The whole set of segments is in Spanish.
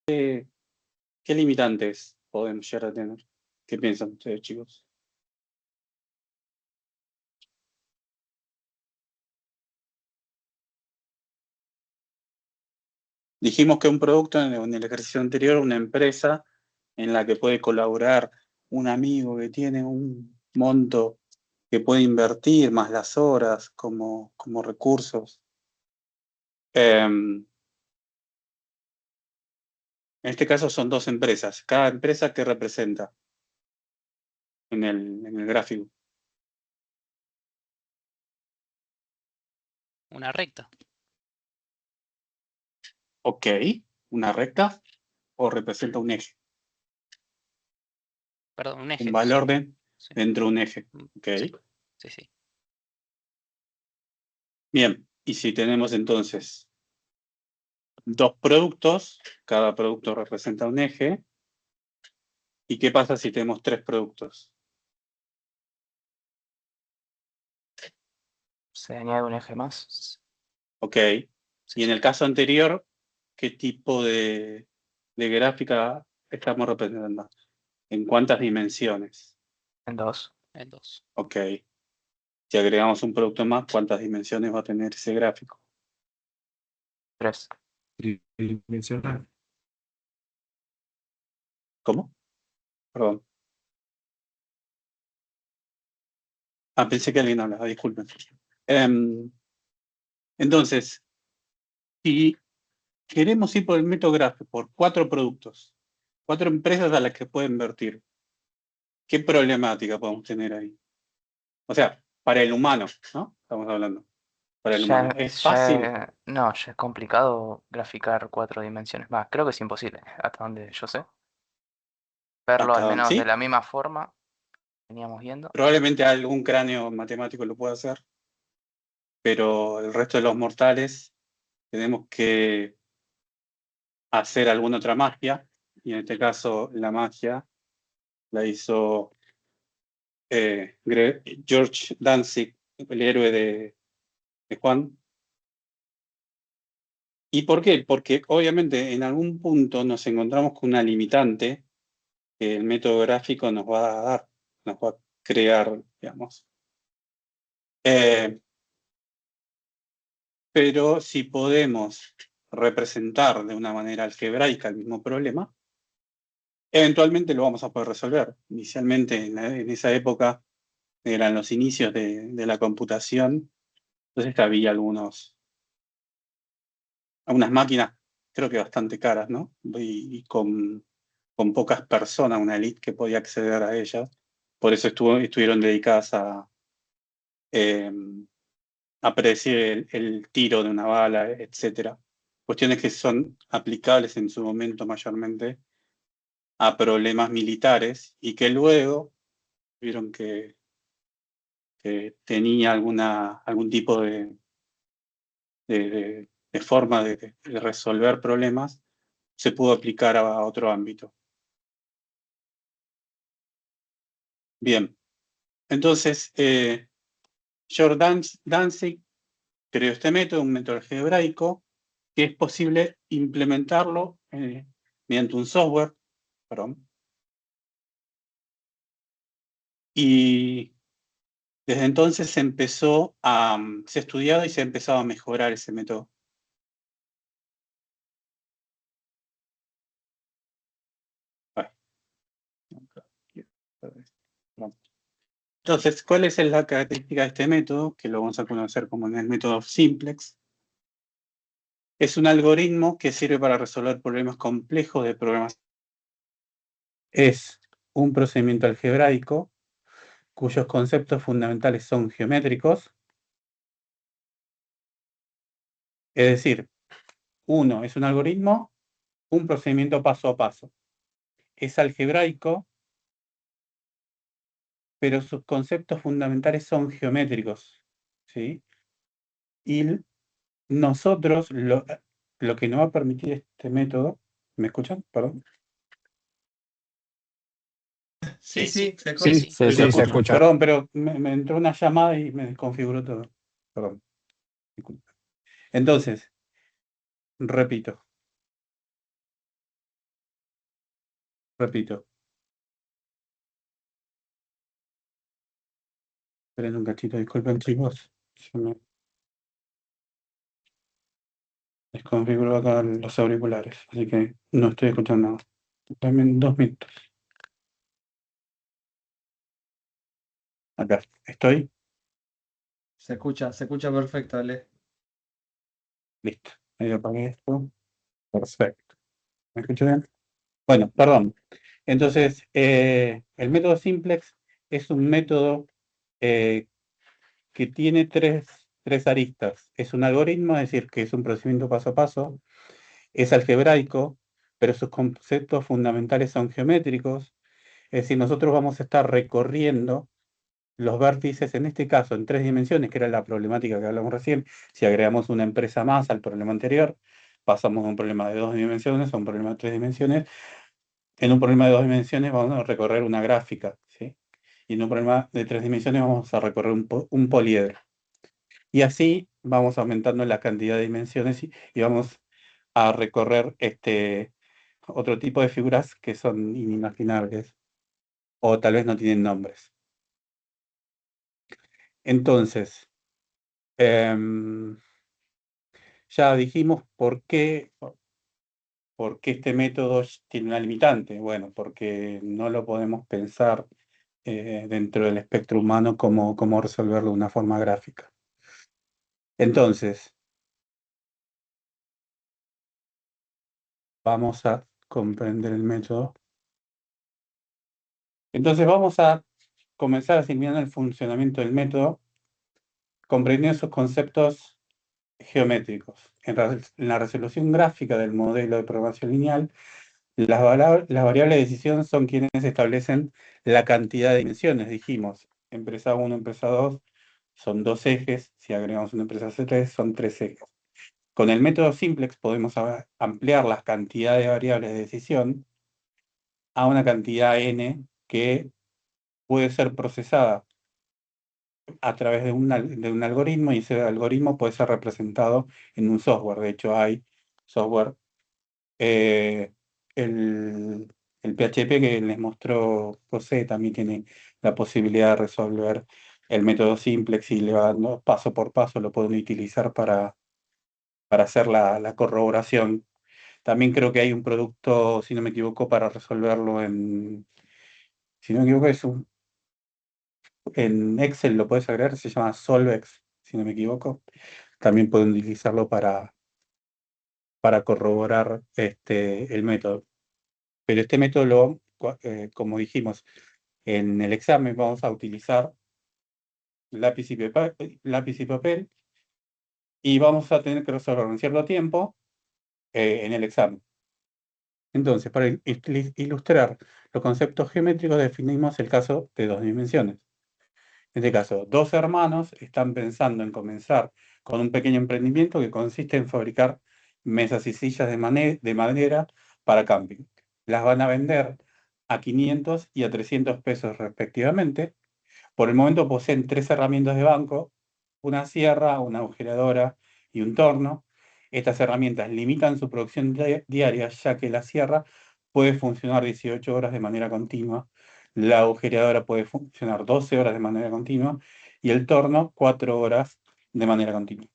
¿Qué limitantes podemos llegar a tener? ¿Qué piensan ustedes, chicos? Dijimos que un producto en el ejercicio anterior, una empresa en la que puede colaborar un amigo que tiene un monto que puede invertir más las horas como recursos. En este caso son dos empresas. Cada empresa que representa en el gráfico. Una recta. Ok, una recta o representa un eje. Perdón, un Un eje. valor Sí. dentro de un eje. Ok. Sí. Bien, y si tenemos entonces dos productos, cada producto representa un eje, ¿y qué pasa si tenemos tres productos? Se añade un eje más. Ok, Sí, y en el caso anterior, ¿qué tipo de gráfica estamos representando? ¿En cuántas dimensiones? En 2. En dos. Ok, si agregamos un producto más, ¿cuántas dimensiones va a tener ese gráfico? 3. Tridimensional. ¿Cómo? Perdón. Pensé que alguien hablaba, disculpen. Entonces, si queremos ir por el método gráfico, por cuatro productos, cuatro empresas a las que puede invertir, ¿qué problemática podemos tener ahí? O sea, para el humano, ¿no? Estamos hablando. Para el humano. ¿Es fácil? No, ya es complicado graficar 4 dimensiones más. Creo que es imposible, hasta donde yo sé. Verlo al menos de ¿Sí? la misma forma que veníamos viendo. Probablemente algún cráneo matemático lo pueda hacer, pero el resto de los mortales tenemos que hacer alguna otra magia, y en este caso la magia la hizo George Danzig, el héroe de Juan. ¿Y por qué? Porque obviamente en algún punto nos encontramos con una limitante que el método gráfico nos va a dar, nos va a crear, digamos. Pero si podemos representar de una manera algebraica el mismo problema, eventualmente lo vamos a poder resolver. Inicialmente, en esa época, eran los inicios de la computación, entonces había algunas máquinas, creo que bastante caras, ¿no? Y con pocas personas, una élite que podía acceder a ellas. Por eso estuvieron dedicadas eh, a predecir el tiro de una bala, etcétera. Cuestiones que son aplicables en su momento mayormente a problemas militares y que luego vieron que tenía algún tipo de forma de resolver problemas, se pudo aplicar a otro ámbito. Bien, entonces, George Danzig creó este método, un método algebraico, que es posible implementarlo mediante un software, perdón, y desde entonces se ha estudiado y se ha empezado a mejorar ese método. Ay, entonces, ¿cuál es la característica de este método? Que lo vamos a conocer como el método simplex. Es un algoritmo que sirve para resolver problemas complejos de programación. Es un procedimiento algebraico cuyos conceptos fundamentales son geométricos. Es decir, uno es un algoritmo, un procedimiento paso a paso. Es algebraico, pero sus conceptos fundamentales son geométricos, ¿sí? Y nosotros, lo que nos va a permitir este método, ¿me escuchan? Perdón. Sí, Sí, se escucha. sí. Sí, se escucha. Perdón, pero me entró una llamada y me desconfiguró todo. Perdón. Disculpa. Entonces, repito. Repito. Esperen un cachito, disculpen chicos. Se me desconfiguró acá los auriculares, así que no estoy escuchando nada. Dame 2 minutos. Acá, estoy. Se escucha perfecto, Ale. Listo. Ahí apagué esto. Perfecto. ¿Me escucho bien? Bueno, perdón. Entonces, el método simplex es un método que tiene tres aristas. Es un algoritmo, es decir, que es un procedimiento paso a paso. Es algebraico, pero sus conceptos fundamentales son geométricos. Es decir, nosotros vamos a estar recorriendo los vértices, en este caso, en 3 dimensiones, que era la problemática que hablamos recién. Si agregamos una empresa más al problema anterior, pasamos de un problema de 2 dimensiones a un problema de 3 dimensiones. En un problema de 2 dimensiones vamos a recorrer una gráfica, ¿sí? Y en un problema de 3 dimensiones vamos a recorrer un poliedro. Y así vamos aumentando la cantidad de dimensiones y vamos a recorrer otro tipo de figuras que son inimaginables o tal vez no tienen nombres. Entonces, ya dijimos por qué este método tiene una limitante. Bueno, porque no lo podemos pensar dentro del espectro humano cómo resolverlo de una forma gráfica. Entonces, vamos a comprender el método. Entonces vamos a comenzar asimilar el funcionamiento del método, comprendiendo sus conceptos geométricos. En la resolución gráfica del modelo de programación lineal, las variables de decisión son quienes establecen la cantidad de dimensiones. Dijimos, empresa 1, empresa 2, son 2 ejes. Si agregamos una empresa C3, son 3 ejes. Con el método simplex podemos ampliar las cantidades de variables de decisión a una cantidad n que puede ser procesada a través de un algoritmo, y ese algoritmo puede ser representado en un software. De hecho, hay software, el PHP que les mostró José también tiene la posibilidad de resolver el método simplex y le va dando paso por paso, lo pueden utilizar para hacer la corroboración. También creo que hay un producto, si no me equivoco, para resolverlo si no me equivoco, en Excel lo puedes agregar, se llama Solvex, si no me equivoco. También pueden utilizarlo para corroborar el método. Pero este método, como dijimos, en el examen vamos a utilizar lápiz y papel y vamos a tener que resolver en cierto tiempo en el examen. Entonces, para ilustrar los conceptos geométricos, definimos el caso de 2 dimensiones. En este caso, 2 hermanos están pensando en comenzar con un pequeño emprendimiento que consiste en fabricar mesas y sillas de madera para camping. Las van a vender a 500 y a 300 pesos respectivamente. Por el momento poseen 3 herramientas de banco, una sierra, una agujeradora y un torno. Estas herramientas limitan su producción diaria, ya que la sierra puede funcionar 18 horas de manera continua, la agujeradora puede funcionar 12 horas de manera continua y el torno 4 horas de manera continua.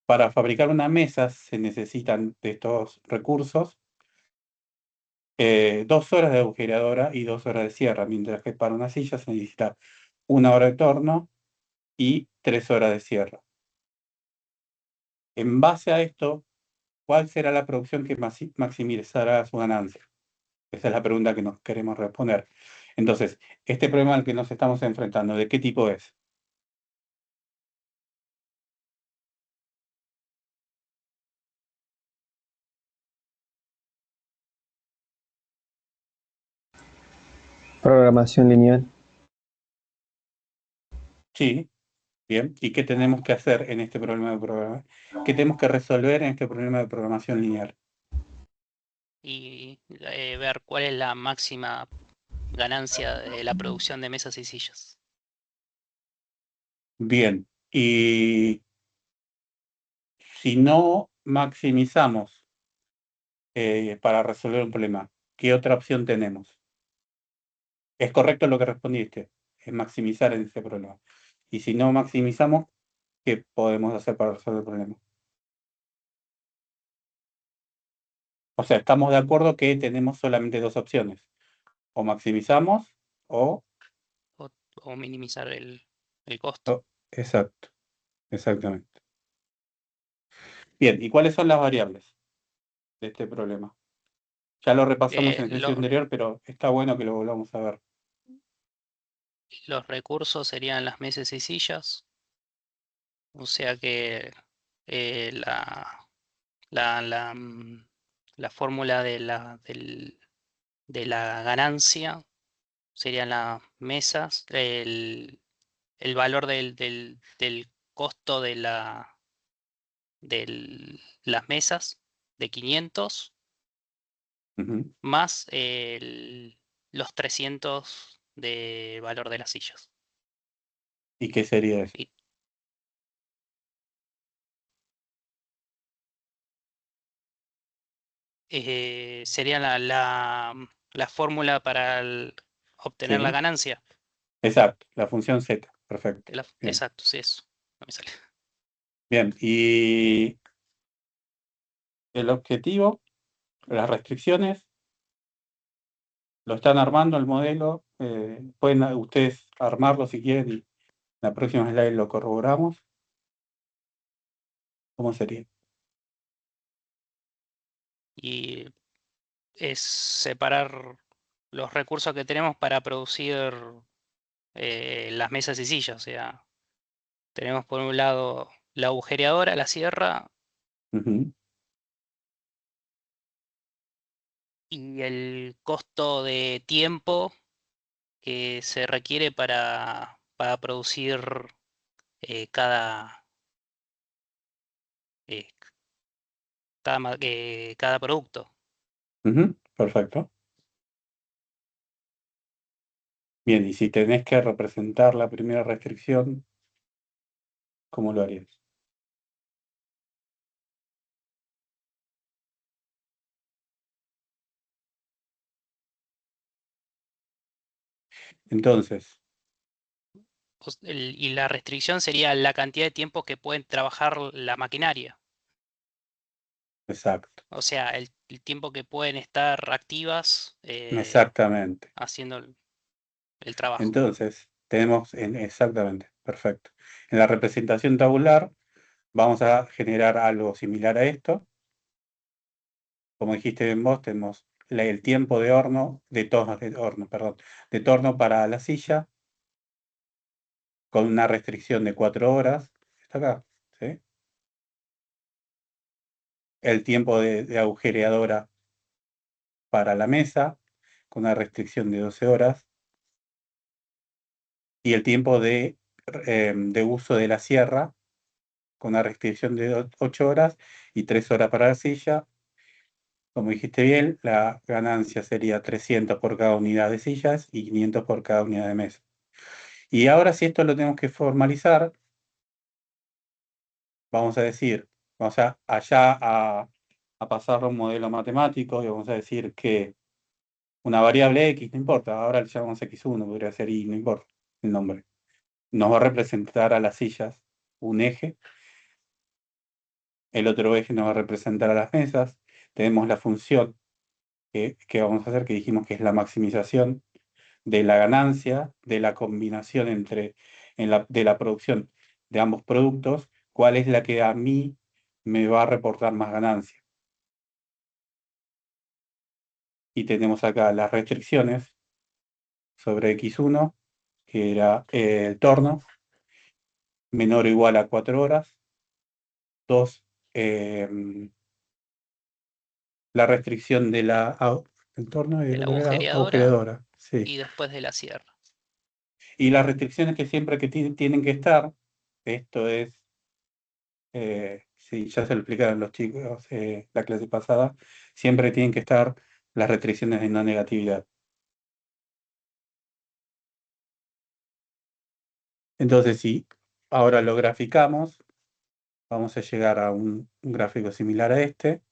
Para fabricar una mesa se necesitan de estos recursos 2 horas de agujeradora y 2 horas de sierra, mientras que para una silla se necesita 1 hora de torno y 3 horas de sierra. En base a esto, ¿cuál será la producción que maximizará su ganancia? Esa es la pregunta que nos queremos responder. Entonces, este problema al que nos estamos enfrentando, ¿de qué tipo es? Programación lineal. Sí, bien. ¿Y qué tenemos que hacer en este problema de programación? ¿Qué tenemos que resolver en este problema de programación lineal? Y ver cuál es la máxima ganancia de la producción de mesas y sillas. Bien. Y si no maximizamos para resolver un problema, ¿qué otra opción tenemos? Es correcto lo que respondiste, es maximizar en ese problema. Y si no maximizamos, ¿qué podemos hacer para resolver el problema? O sea, estamos de acuerdo que tenemos solamente dos opciones. O maximizamos o... O minimizar el costo. Exacto, exactamente. Bien, ¿y cuáles son las variables de este problema? Ya lo repasamos en el ejercicio anterior, pero está bueno que lo volvamos a ver. Los recursos serían las mesas y sillas. O sea que la fórmula de la ganancia serían las mesas, el valor del costo de las mesas de 500 Ujú. más los 300 de valor de las sillas. ¿Y qué sería eso? Y sería la fórmula para obtener la Sí, ganancia. exacto, la función z, perfecto. Bien, Exacto, sí, eso. No me sale. bien, y el objetivo, las restricciones, lo están armando el modelo, pueden ustedes armarlo si quieren y en la próxima slide lo corroboramos. ¿Cómo sería? Y es separar los recursos que tenemos para producir las mesas y sillas. O sea, tenemos por un lado la agujereadora, la sierra Ujú, y el costo de tiempo que se requiere para producir eh, cada, eh, cada producto. ujú, perfecto. Bien, y si tenés que representar la primera restricción, ¿cómo lo harías? Entonces, Y la restricción sería la cantidad de tiempo que pueden trabajar la maquinaria. exacto, O sea, el tiempo que pueden estar activas exactamente. haciendo el trabajo. Entonces, tenemos exactamente, perfecto. En la representación tabular vamos a generar algo similar a esto. Como dijiste bien vos, tenemos el tiempo de horno, de torno para la silla, con una restricción de 4 horas. Está acá, ¿sí? El tiempo de agujereadora para la mesa, con una restricción de 12 horas. Y el tiempo de uso de la sierra, con una restricción de 8 horas y 3 horas para la silla. Como dijiste bien, la ganancia sería 300 por cada unidad de sillas y 500 por cada unidad de mesa. Y ahora si esto lo tenemos que formalizar, vamos a decir, vamos a pasarlo a un modelo matemático y vamos a decir que una variable x, no importa, ahora le llamamos x1, podría ser y, no importa el nombre, nos va a representar a las sillas un eje, el otro eje nos va a representar a las mesas, tenemos la función que vamos a hacer, que dijimos que es la maximización de la ganancia, de la combinación de la producción de ambos productos, cuál es la que a mí me va a reportar más ganancia. Y tenemos acá las restricciones sobre x1, que era el torno, menor o igual a 4 horas. 2, la restricción de el torno y De el la otro era agujereadora agujereadora. Sí. y después de la sierra. Y las restricciones que siempre que tienen que estar, esto es, sí, ya se lo explicaron los chicos la clase pasada, siempre tienen que estar las restricciones de no negatividad. Entonces, si ahora lo graficamos, vamos a llegar a un gráfico similar a este.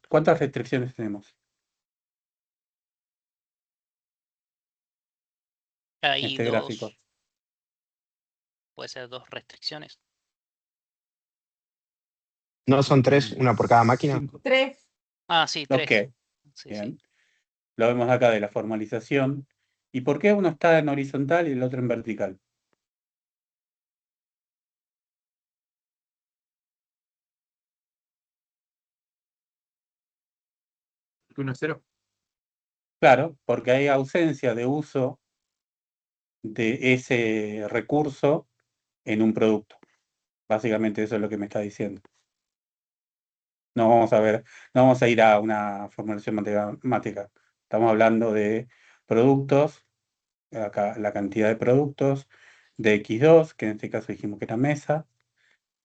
¿Cuántas restricciones tenemos? Hay Este gráfico. puede ser 2 restricciones. No son 3, una por cada máquina. 3. Ah, sí, 3. Ok, Sí, bien. sí. Lo vemos acá de la formalización. ¿Y por qué uno está en horizontal y el otro en vertical? 1-0. Claro, porque hay ausencia de uso de ese recurso en un producto. Básicamente eso es lo que me está diciendo. No vamos a ver, no vamos a ir a una formulación matemática. Estamos hablando de productos, acá la cantidad de productos de X2, que en este caso dijimos que era mesa,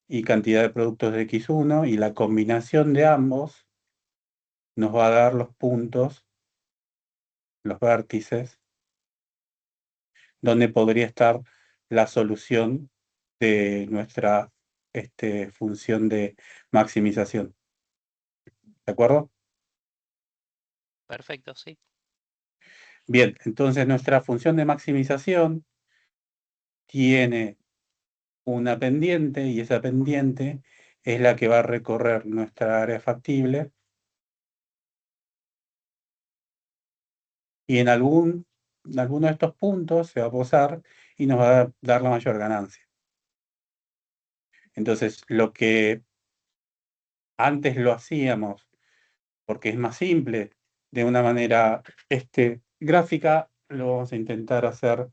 y cantidad de productos de X1, y la combinación de ambos nos va a dar los puntos, los vértices, donde podría estar la solución de nuestra función de maximización. ¿De acuerdo? Perfecto, sí. Bien, entonces nuestra función de maximización tiene una pendiente y esa pendiente es la que va a recorrer nuestra área factible y en alguno de estos puntos se va a posar y nos va a dar la mayor ganancia. Entonces, lo que antes lo hacíamos porque es más simple, de una manera gráfica, lo vamos a intentar hacer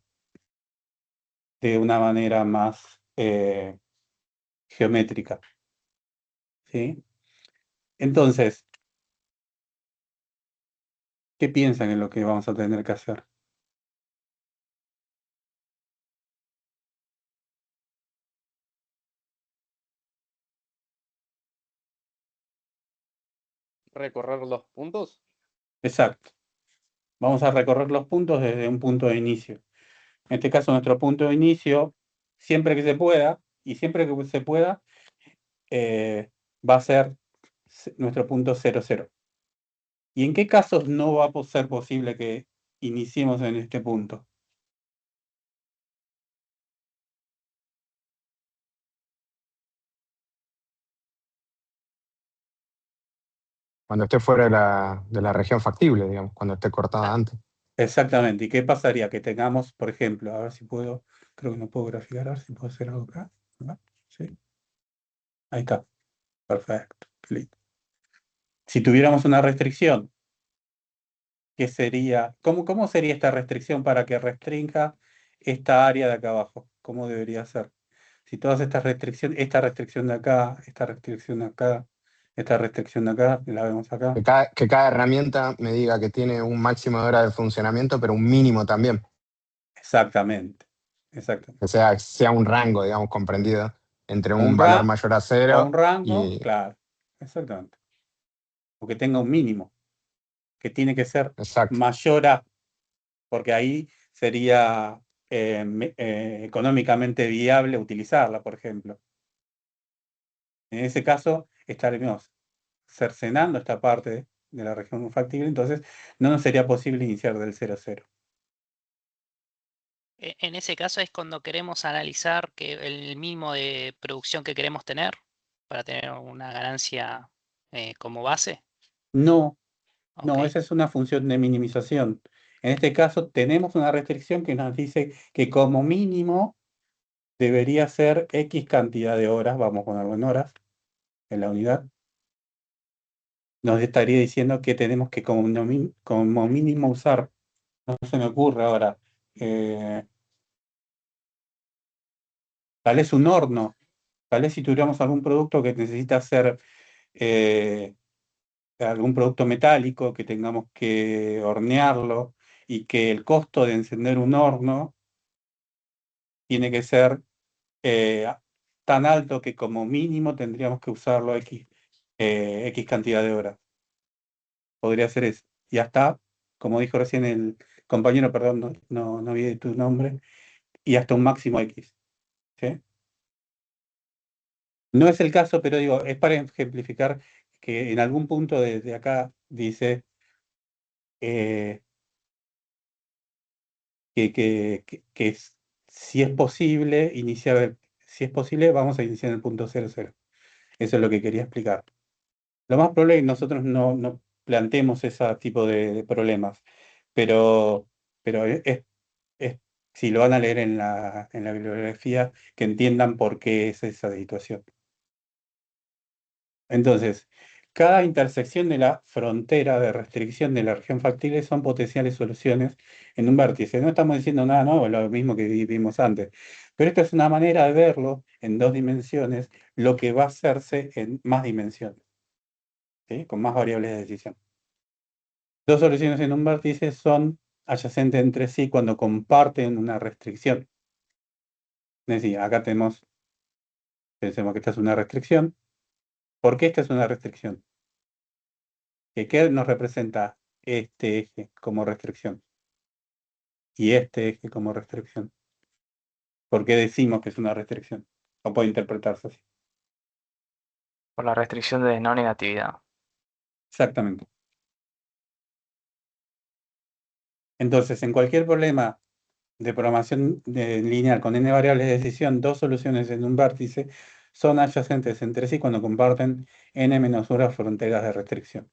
de una manera más geométrica. ¿Sí? Entonces, ¿qué piensan en lo que vamos a tener que hacer? ¿Recorrer los puntos? Exacto. Vamos a recorrer los puntos desde un punto de inicio. En este caso, nuestro punto de inicio, siempre que se pueda, y siempre que se pueda, va a ser nuestro punto 0, 0. ¿Y en qué casos no va a ser posible que iniciemos en este punto? Cuando esté fuera de la región factible, digamos, cuando esté cortada antes. Exactamente. ¿Y qué pasaría? Que tengamos, por ejemplo, a ver si puedo, creo que no puedo graficar, a ver si puedo hacer algo acá. ¿Verdad? Sí. Ahí está. Perfecto. Listo. Si tuviéramos una restricción, ¿qué sería? ¿Cómo sería esta restricción para que restrinja esta área de acá abajo? ¿Cómo debería ser? Si todas estas restricciones, esta restricción de acá, esta restricción de acá, esta restricción de acá, la vemos acá. Que cada herramienta me diga que tiene un máximo de horas de funcionamiento, pero un mínimo también. Exactamente. Exactamente. Que sea un rango, digamos, comprendido entre un Un valor mayor a o 0 un rango, y... claro. Exactamente. O que tenga un mínimo, que tiene que ser Exacto. mayor a, porque ahí sería económicamente viable utilizarla, por ejemplo. En ese caso, estaremos cercenando esta parte de la región factible, entonces no nos sería posible iniciar del 0, 0. En ese caso es cuando queremos analizar que el mínimo de producción que queremos tener para tener una ganancia como base. No, no, Ok. esa es una función de minimización. En este caso, tenemos una restricción que nos dice que como mínimo debería ser X cantidad de horas, vamos a ponerlo en horas, en la unidad. Nos estaría diciendo que tenemos que como mínimo usar, no se me ocurre ahora, tal vez un horno, tal vez si tuviéramos algún producto que necesita hacer algún producto metálico, que tengamos que hornearlo y que el costo de encender un horno tiene que ser tan alto que como mínimo tendríamos que usarlo X cantidad de horas. Podría ser eso. Y hasta, como dijo recién el compañero, perdón, no vi tu nombre, y hasta un máximo X. ¿Sí? No es el caso, pero digo, es para ejemplificar que en algún punto de acá dice si es posible si es posible, vamos a iniciar el punto 00. Eso es lo que quería explicar. Lo más probable es que nosotros no planteemos ese tipo de problemas, pero si lo van a leer en la bibliografía, que entiendan por qué es esa situación. Entonces, cada intersección de la frontera de restricción de la región factible son potenciales soluciones en un vértice. No estamos diciendo nada nuevo, lo mismo que vimos antes. Pero esta es una manera de verlo en 2 dimensiones, lo que va a hacerse en más dimensiones, ¿sí? Con más variables de decisión. 2 soluciones en un vértice son adyacentes entre sí cuando comparten una restricción. Es decir, acá pensemos que esta es una restricción. ¿Por qué esta es una restricción? ¿Qué nos representa este eje como restricción? Y este eje como restricción. ¿Por qué decimos que es una restricción? O puede interpretarse así. Por la restricción de no negatividad. Exactamente. Entonces, en cualquier problema de programación lineal con n variables de decisión, 2 soluciones en un vértice son adyacentes entre sí cuando comparten n-1 fronteras de restricción.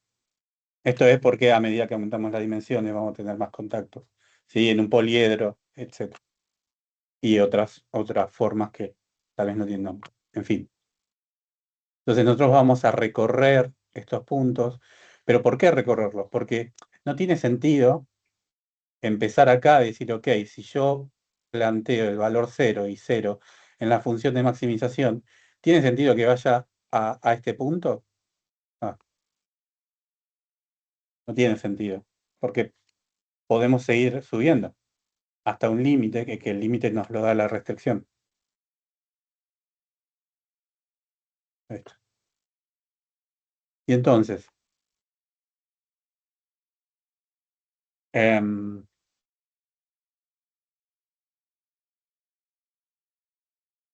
Esto es porque a medida que aumentamos las dimensiones vamos a tener más contactos, ¿sí? En un poliedro, etc. Y otras formas que tal vez no tienen nombre. En fin. Entonces nosotros vamos a recorrer estos puntos. ¿Pero por qué recorrerlos? Porque no tiene sentido empezar acá y decir, ok, si yo planteo el valor 0 y 0 en la función de maximización, ¿tiene sentido que vaya a este punto? Ah, no tiene sentido, porque podemos seguir subiendo hasta un límite, que el límite nos lo da la restricción. Esto. Y entonces,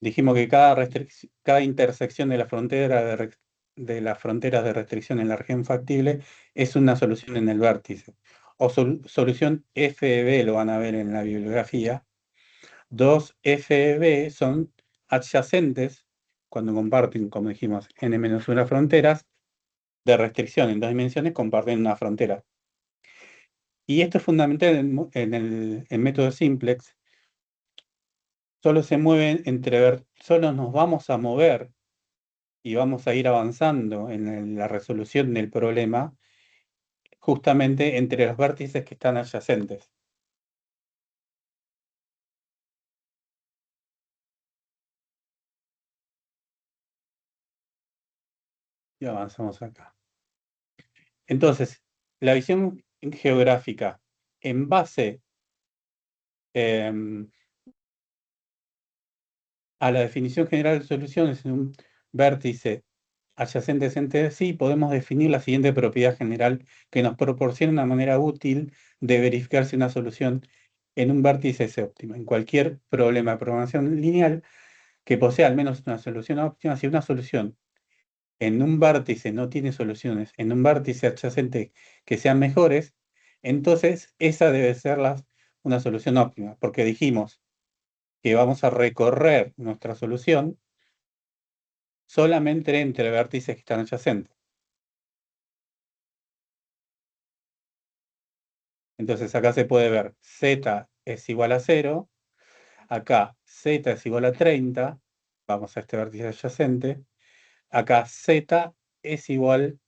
dijimos que cada intersección de la frontera de las fronteras de restricción en la región factible es una solución en el vértice. O solución FEB, lo van a ver en la bibliografía. 2 FEB son adyacentes cuando comparten, como dijimos, n-1 fronteras de restricción en 2 dimensiones, comparten una frontera. Y esto es fundamental en el método simplex. Solo se mueven solo nos vamos a mover y vamos a ir avanzando en la resolución del problema justamente entre los vértices que están adyacentes. Y avanzamos acá. Entonces, la visión geográfica en base a la definición general de soluciones en un vértice adyacentes entre sí, podemos definir la siguiente propiedad general que nos proporciona una manera útil de verificar si una solución en un vértice es óptima. En cualquier problema de programación lineal que posea al menos una solución óptima, si una solución en un vértice no tiene soluciones, en un vértice adyacente que sean mejores, entonces esa debe ser una solución óptima, porque dijimos que vamos a recorrer nuestra solución solamente entre vértices que están adyacentes. Entonces acá se puede ver z es igual a 0, acá z es igual a 30, vamos a este vértice adyacente, acá z es igual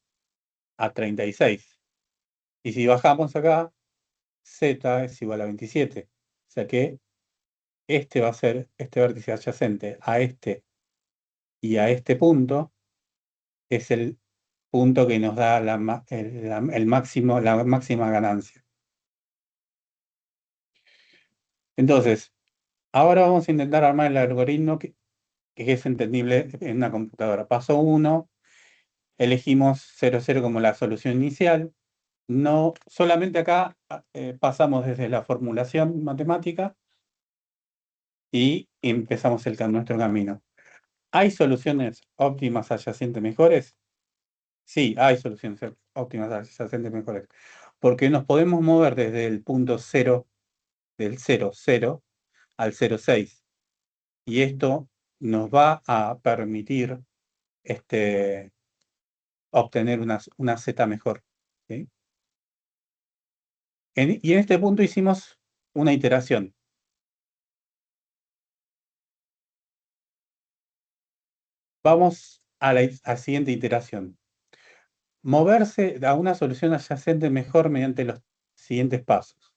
a 36. Y si bajamos acá, z es igual a 27. O sea que este va a ser este vértice adyacente a este y a este punto, es el punto que nos da la máxima ganancia. Entonces, ahora vamos a intentar armar el algoritmo que es entendible en una computadora. Paso 1, elegimos 00 como la solución inicial. No, solamente acá pasamos desde la formulación matemática y empezamos nuestro camino. ¿Hay soluciones óptimas adyacentes mejores? Sí, hay soluciones óptimas adyacentes mejores. Porque nos podemos mover desde el punto 0, del 0, 0 al 0,6. Y esto nos va a permitir obtener una Z mejor. ¿Sí? Y en este punto hicimos una iteración. Vamos a la siguiente iteración. Moverse a una solución adyacente mejor mediante los siguientes pasos.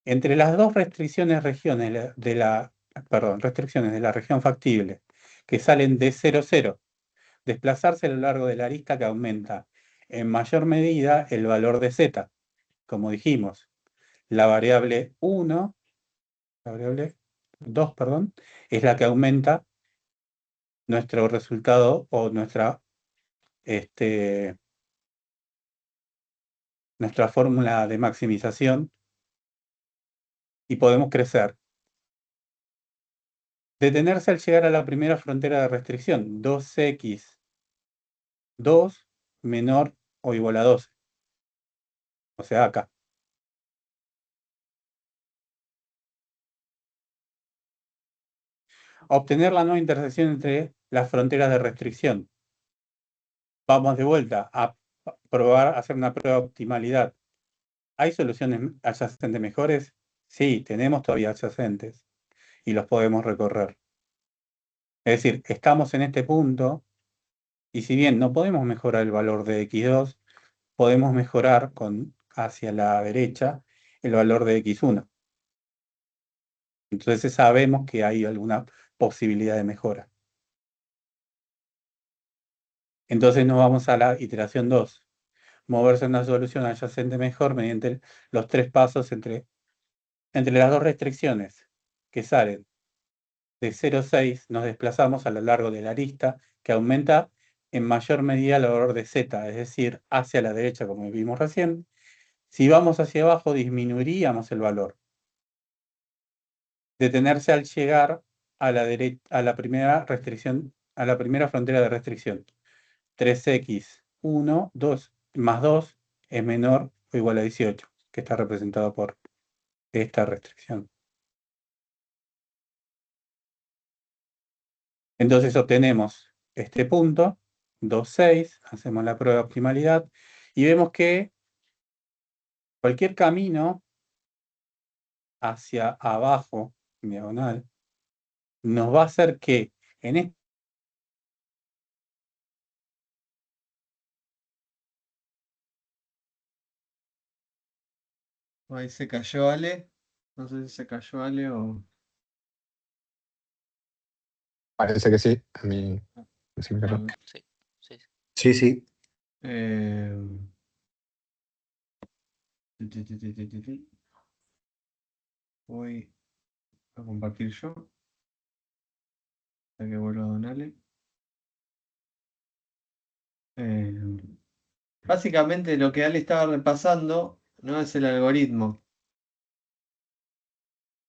Entre las dos restricciones restricciones de la región factible que salen de 0, 0, desplazarse a lo largo de la arista que aumenta en mayor medida el valor de Z. Como dijimos, la variable 1, la variable 2, perdón, es la que aumenta nuestro resultado o nuestra fórmula de maximización y podemos crecer. Detenerse al llegar a la primera frontera de restricción, 2x 2 menor o igual a 12. O sea, acá. Obtener la nueva intersección entre las fronteras de restricción. Vamos de vuelta a probar, hacer una prueba de optimalidad. ¿Hay soluciones adyacentes mejores? Sí, tenemos todavía adyacentes y los podemos recorrer. Es decir, estamos en este punto y si bien no podemos mejorar el valor de x2, podemos mejorar hacia la derecha el valor de x1. Entonces sabemos que hay alguna posibilidad de mejora. Entonces nos vamos a la iteración 2. Moverse en una solución adyacente mejor mediante los 3 pasos entre las dos restricciones que salen de 0,6, nos desplazamos a lo largo de la arista que aumenta en mayor medida el valor de Z, es decir, hacia la derecha como vimos recién. Si vamos hacia abajo disminuiríamos el valor. Detenerse al llegar a la primera restricción, a la primera frontera de restricción. 3x 1, 2 más 2 es menor o igual a 18, que está representado por esta restricción. Entonces obtenemos este punto, 2,6, hacemos la prueba de optimalidad y vemos que cualquier camino hacia abajo, diagonal, nos va a hacer que en este Ahí se cayó Ale. No sé si se cayó Ale o. Parece que sí. A mí sí me quedó. Sí, sí. Sí, sí. Eh, Voy a compartir yo. Para que vuelva Don Ale. Básicamente lo que Ale estaba repasando no es el algoritmo.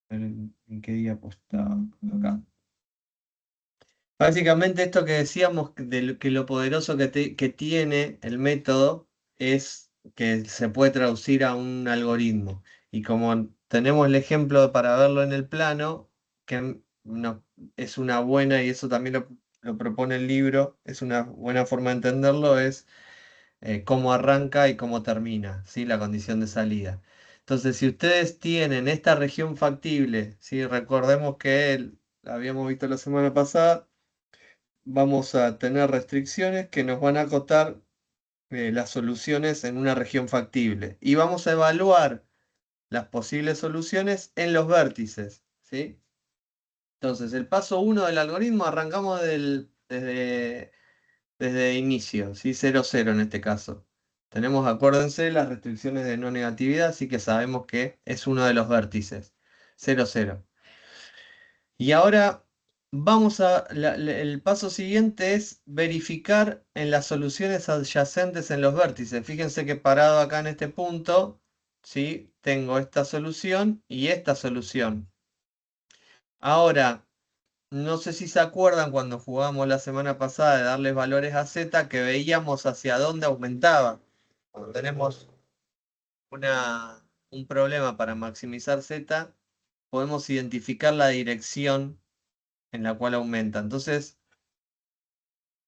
¿En qué diapo está? Acá. Básicamente esto que decíamos que lo poderoso que tiene el método es que se puede traducir a un algoritmo. Y como tenemos el ejemplo para verlo en el plano, que es una buena, y eso también lo propone el libro, es una buena forma de entenderlo, es cómo arranca y cómo termina, ¿sí? La condición de salida. Entonces, si ustedes tienen esta región factible, ¿sí? Recordemos que habíamos visto la semana pasada, vamos a tener restricciones que nos van a acotar las soluciones en una región factible. Y vamos a evaluar las posibles soluciones en los vértices, ¿sí? Entonces, el paso 1 del algoritmo arrancamos desde inicio, ¿sí? 0, 0 en este caso. Tenemos, acuérdense, las restricciones de no negatividad, así que sabemos que es uno de los vértices. 0, 0. Y ahora el paso siguiente es verificar en las soluciones adyacentes en los vértices. Fíjense que parado acá en este punto, ¿sí? Tengo esta solución y esta solución. Ahora, no sé si se acuerdan cuando jugamos la semana pasada de darles valores a Z, que veíamos hacia dónde aumentaba. Cuando tenemos un problema para maximizar Z, podemos identificar la dirección en la cual aumenta. Entonces,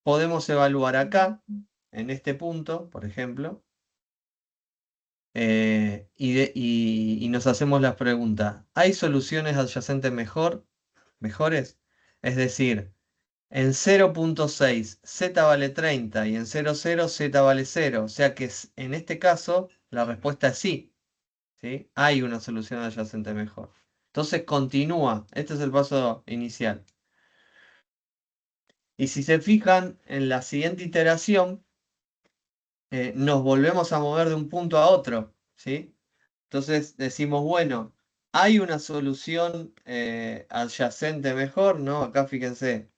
podemos evaluar acá, en este punto, por ejemplo, y nos hacemos la pregunta, ¿hay soluciones adyacentes mejores? Es decir, en 0.6 Z vale 30 y en 0.0 Z vale 0. O sea que en este caso la respuesta es sí. ¿Sí? Hay una solución adyacente mejor. Entonces continúa. Este es el paso inicial. Y si se fijan, en la siguiente iteración nos volvemos a mover de un punto a otro. ¿Sí? Entonces decimos, bueno, ¿hay una solución adyacente mejor? ¿No? Acá fíjense.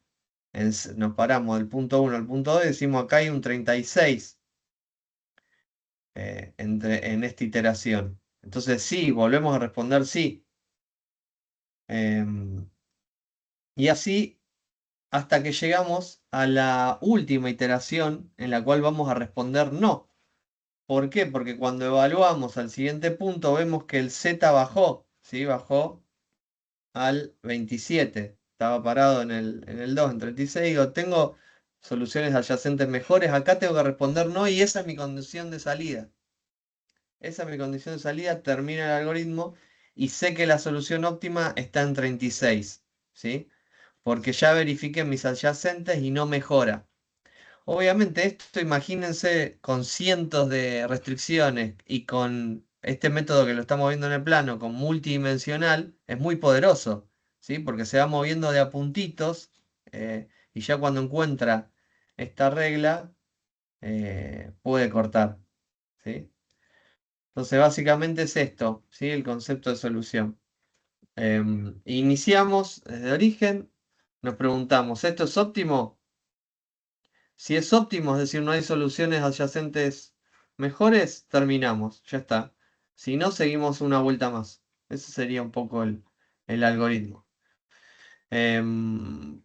Nos paramos del punto 1 al punto 2 y decimos acá hay un 36 en esta iteración. Entonces sí, volvemos a responder sí. Y así hasta que llegamos a la última iteración en la cual vamos a responder no. ¿Por qué? Porque cuando evaluamos al siguiente punto vemos que el Z bajó, ¿sí? Bajó al 27. Estaba parado en el 2, en 36. Digo, tengo soluciones adyacentes mejores. Acá tengo que responder no y esa es mi condición de salida. Esa es mi condición de salida, termina el algoritmo y sé que la solución óptima está en 36. ¿Sí? Porque ya verifiqué mis adyacentes y no mejora. Obviamente esto imagínense con cientos de restricciones y con este método que lo estamos viendo en el plano, con multidimensional, es muy poderoso, ¿sí? Porque se va moviendo de a puntitos y ya cuando encuentra esta regla puede cortar, ¿sí? Entonces básicamente es esto, ¿sí? El concepto de solución. Iniciamos desde origen, nos preguntamos, ¿esto es óptimo? Si es óptimo, es decir, no hay soluciones adyacentes mejores, terminamos, ya está. Si no, seguimos una vuelta más. Ese sería un poco el algoritmo. Em,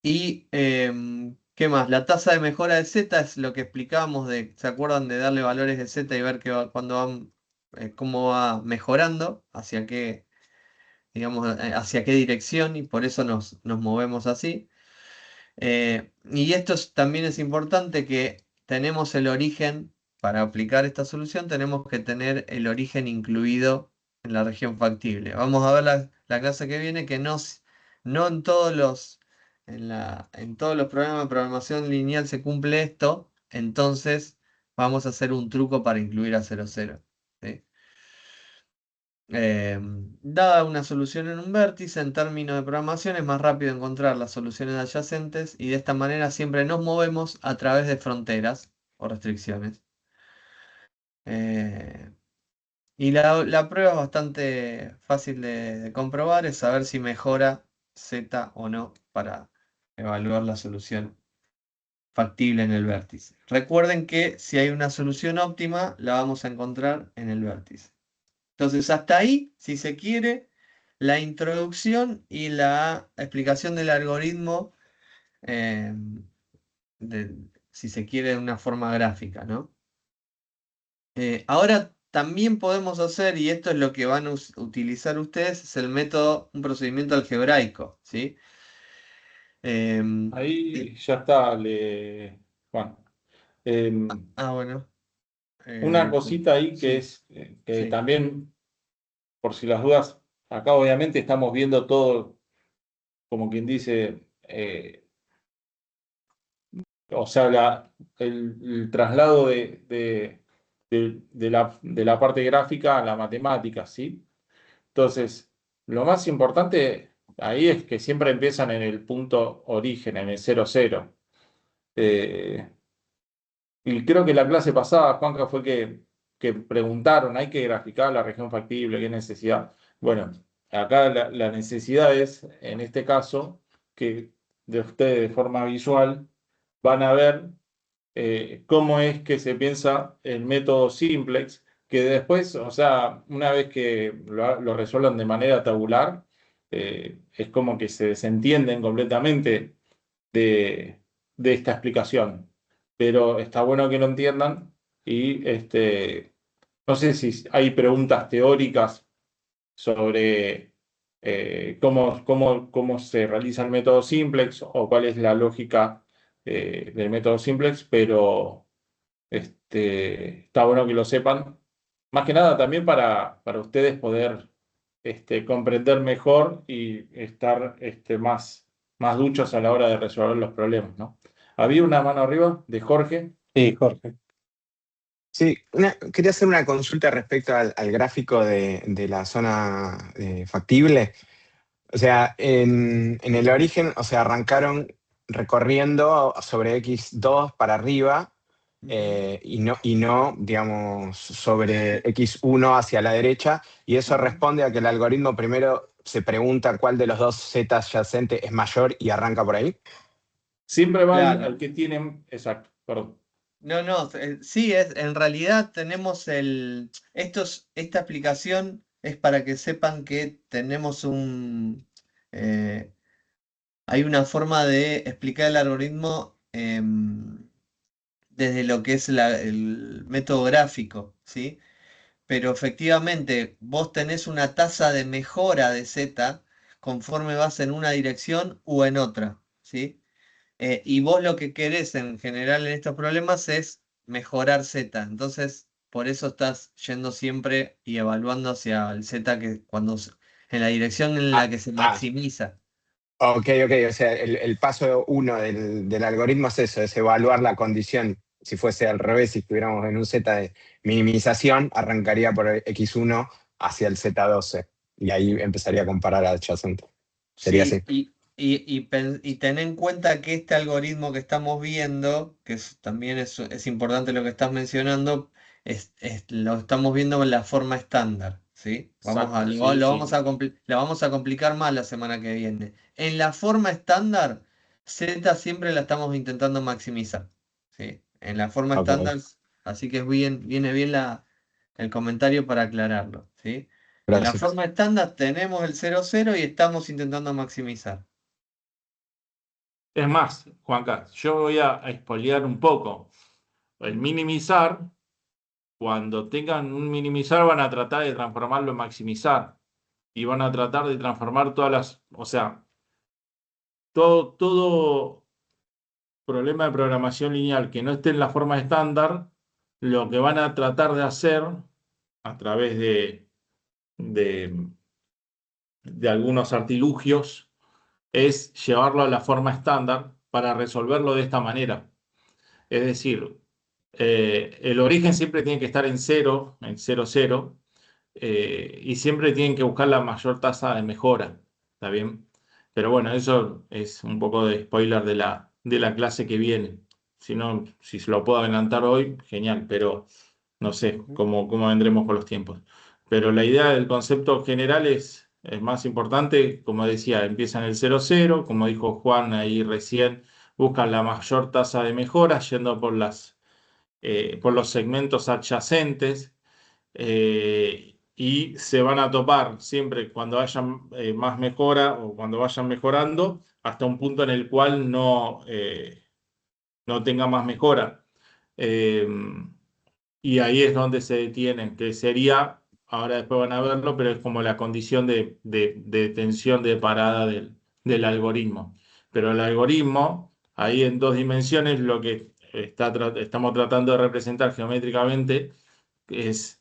¿Qué más? La tasa de mejora de Z es lo que explicábamos ¿se acuerdan de darle valores de Z y ver cómo va mejorando, digamos, hacia qué dirección, y por eso nos movemos así. Y también es importante que tenemos el origen, para aplicar esta solución, tenemos que tener el origen incluido en la región factible. Vamos a ver la clase que viene que no en en todos los programas de programación lineal se cumple esto, entonces vamos a hacer un truco para incluir a 0,0. ¿Sí? Dada una solución en un vértice, en términos de programación es más rápido encontrar las soluciones adyacentes y de esta manera siempre nos movemos a través de fronteras o restricciones. Y la prueba es bastante fácil de comprobar, es saber si mejora Z o no para evaluar la solución factible en el vértice. Recuerden que si hay una solución óptima, la vamos a encontrar en el vértice. Entonces, hasta ahí, si se quiere, la introducción y la explicación del algoritmo, eh, si se quiere, de una forma gráfica, ¿no? Ahora también podemos hacer, y esto es lo que van a utilizar ustedes, es el método, un procedimiento algebraico, ¿sí? Ahí ya está, Juan. Bueno. Una cosita ahí que Sí, es que sí. también, por si las dudas, acá obviamente estamos viendo todo, como quien dice, o sea, el traslado de la parte gráfica a la matemática, ¿sí? Entonces, lo más importante ahí es que siempre empiezan en el punto origen, en el 0,0. Y creo que la clase pasada, Juanca, fue que preguntaron, ¿hay que graficar la región factible? ¿Qué necesidad? Bueno, acá la necesidad es, en este caso, que de ustedes de forma visual van a ver cómo es que se piensa el método simplex, que después, o sea, una vez que lo resuelvan de manera tabular, es como que se desentienden completamente de esta explicación. Pero está bueno que lo entiendan y no sé si hay preguntas teóricas sobre cómo se realiza el método simplex o cuál es la lógica del método simplex, pero está bueno que lo sepan. Más que nada también para ustedes poder comprender mejor y estar más duchos a la hora de resolver los problemas, ¿no? Había una mano arriba de Jorge. Sí, Jorge. Sí, quería hacer una consulta respecto al gráfico de la zona factible. O sea, en el origen, o sea, arrancaron recorriendo sobre X2 para arriba y no, digamos, sobre X1 hacia la derecha, y eso responde a que el algoritmo primero se pregunta cuál de los dos Z adyacentes es mayor y arranca por ahí. Siempre van Claro. al que tienen. Exacto, perdón. No, sí, en realidad tenemos esta aplicación es para que sepan que tenemos hay una forma de explicar el algoritmo desde lo que es el método gráfico, ¿sí? Pero efectivamente vos tenés una tasa de mejora de Z conforme vas en una dirección u en otra, ¿sí? Y vos lo que querés en general en estos problemas es mejorar Z. Entonces, por eso estás yendo siempre y evaluando hacia el Z en la dirección en la que se maximiza. Ok, o sea, el paso uno del algoritmo es eso, es evaluar la condición. Si fuese al revés, si estuviéramos en un Z de minimización, arrancaría por el X1 hacia el Z12 y ahí empezaría a comparar adyacente. Sería así. Sí, y ten en cuenta que este algoritmo que estamos viendo, también es importante lo que estás mencionando, lo estamos viendo en la forma estándar, ¿sí? Exacto, Lo, sí, lo sí. vamos la vamos a complicar más la semana que viene. En la forma estándar, Z siempre la estamos intentando maximizar, ¿sí? En la forma Ok, estándar, así que viene bien el comentario para aclararlo, ¿sí? En la gracias. forma estándar tenemos el 0,0 y estamos intentando maximizar. Es más, Juanca, yo voy a expoliar un poco. El minimizar, cuando tengan un minimizar, van a tratar de transformarlo en maximizar. Y van a tratar de transformar o sea, todo problema de programación lineal que no esté en la forma estándar, lo que van a tratar de hacer a través de, de algunos artilugios es llevarlo a la forma estándar para resolverlo de esta manera. Es decir, el origen siempre tiene que estar en 0, en 0, 0, y siempre tienen que buscar la mayor tasa de mejora. ¿Está bien? Pero bueno, eso es un poco de spoiler de la clase que viene. Si no, si se lo puedo adelantar hoy, genial, pero no sé cómo vendremos con los tiempos. Pero la idea del concepto general es más importante, como decía, empieza en el 0, 0, como dijo Juan ahí recién, buscan la mayor tasa de mejora yendo por los segmentos adyacentes, y se van a topar siempre cuando haya más mejora o cuando vayan mejorando hasta un punto en el cual no tenga más mejora. Eh, y ahí es donde se detienen, que sería, ahora después van a verlo, pero es como la condición de detención de parada del algoritmo. Pero el algoritmo, ahí en dos dimensiones, lo que estamos tratando de representar geométricamente es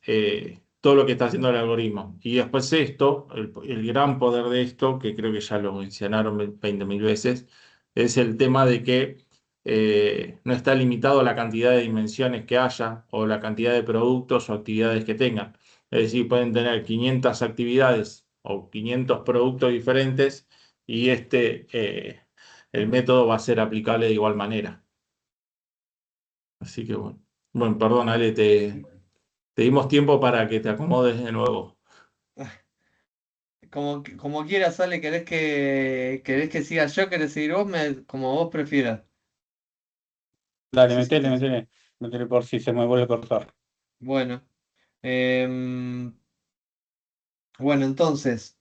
todo lo que está haciendo el algoritmo. Y después el gran poder de esto, que creo que ya lo mencionaron 20.000 veces, es el tema de que no está limitado a la cantidad de dimensiones que haya o la cantidad de productos o actividades que tengan. Es decir, pueden tener 500 actividades o 500 productos diferentes y el método va a ser aplicable de igual manera. Así que bueno. Bueno, perdón, Ale, te dimos tiempo para que te acomodes de nuevo. Como quieras, Ale, querés que siga yo? ¿Querés seguir vos? Como vos prefieras. Dale, Sí, sí. metele por si se me vuelve a cortar. Bueno. em, bueno, entonces,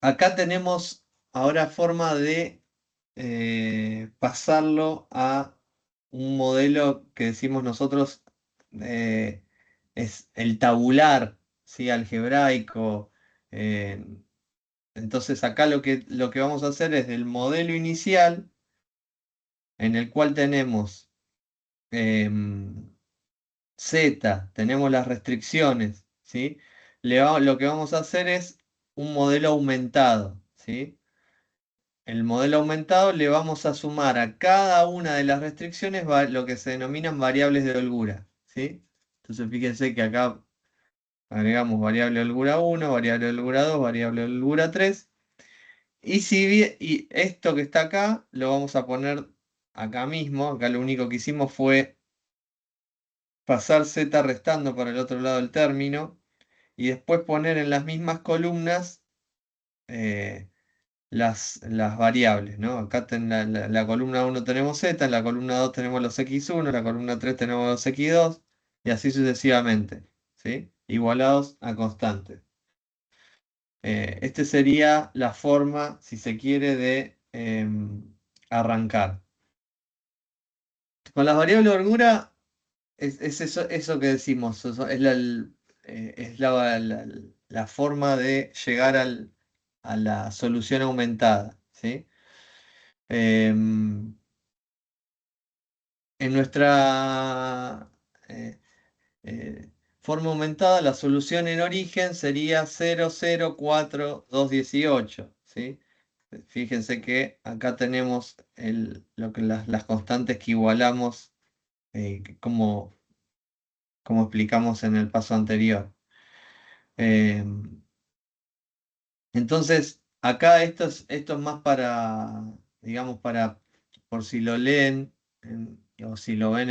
Acá tenemos ahora forma de pasarlo a un modelo que decimos nosotros es el tabular, ¿sí? Algebraico. eh, entonces acá lo que vamos a hacer es del modelo inicial en el cual tenemos Z, tenemos las restricciones, ¿sí? Lo que vamos a hacer es un modelo aumentado, ¿sí? El modelo aumentado le vamos a sumar a cada una de las restricciones lo que se denominan variables de holgura, ¿sí? Entonces fíjense que acá agregamos variable de holgura 1, variable de holgura 2, variable de holgura 3. Y esto que está acá lo vamos a poner acá mismo. Acá lo único que hicimos fue pasar z restando para el otro lado del término y después poner en las mismas columnas eh, las variables, ¿no? Acá en la columna 1 tenemos z, en la columna 2 tenemos los x1, en la columna 3 tenemos los x2 y así sucesivamente, ¿sí? Igualados a constantes. Este sería la forma, si se quiere, de arrancar. Con las variables de holgura es eso que decimos, es la forma de llegar a la solución aumentada, ¿sí? En nuestra forma aumentada, la solución en origen sería 0, 0, 4, 2, 18, ¿sí? Fíjense que acá tenemos las constantes que igualamos, como explicamos en el paso anterior. Entonces, acá esto es más para, digamos, por si lo leen o si lo ven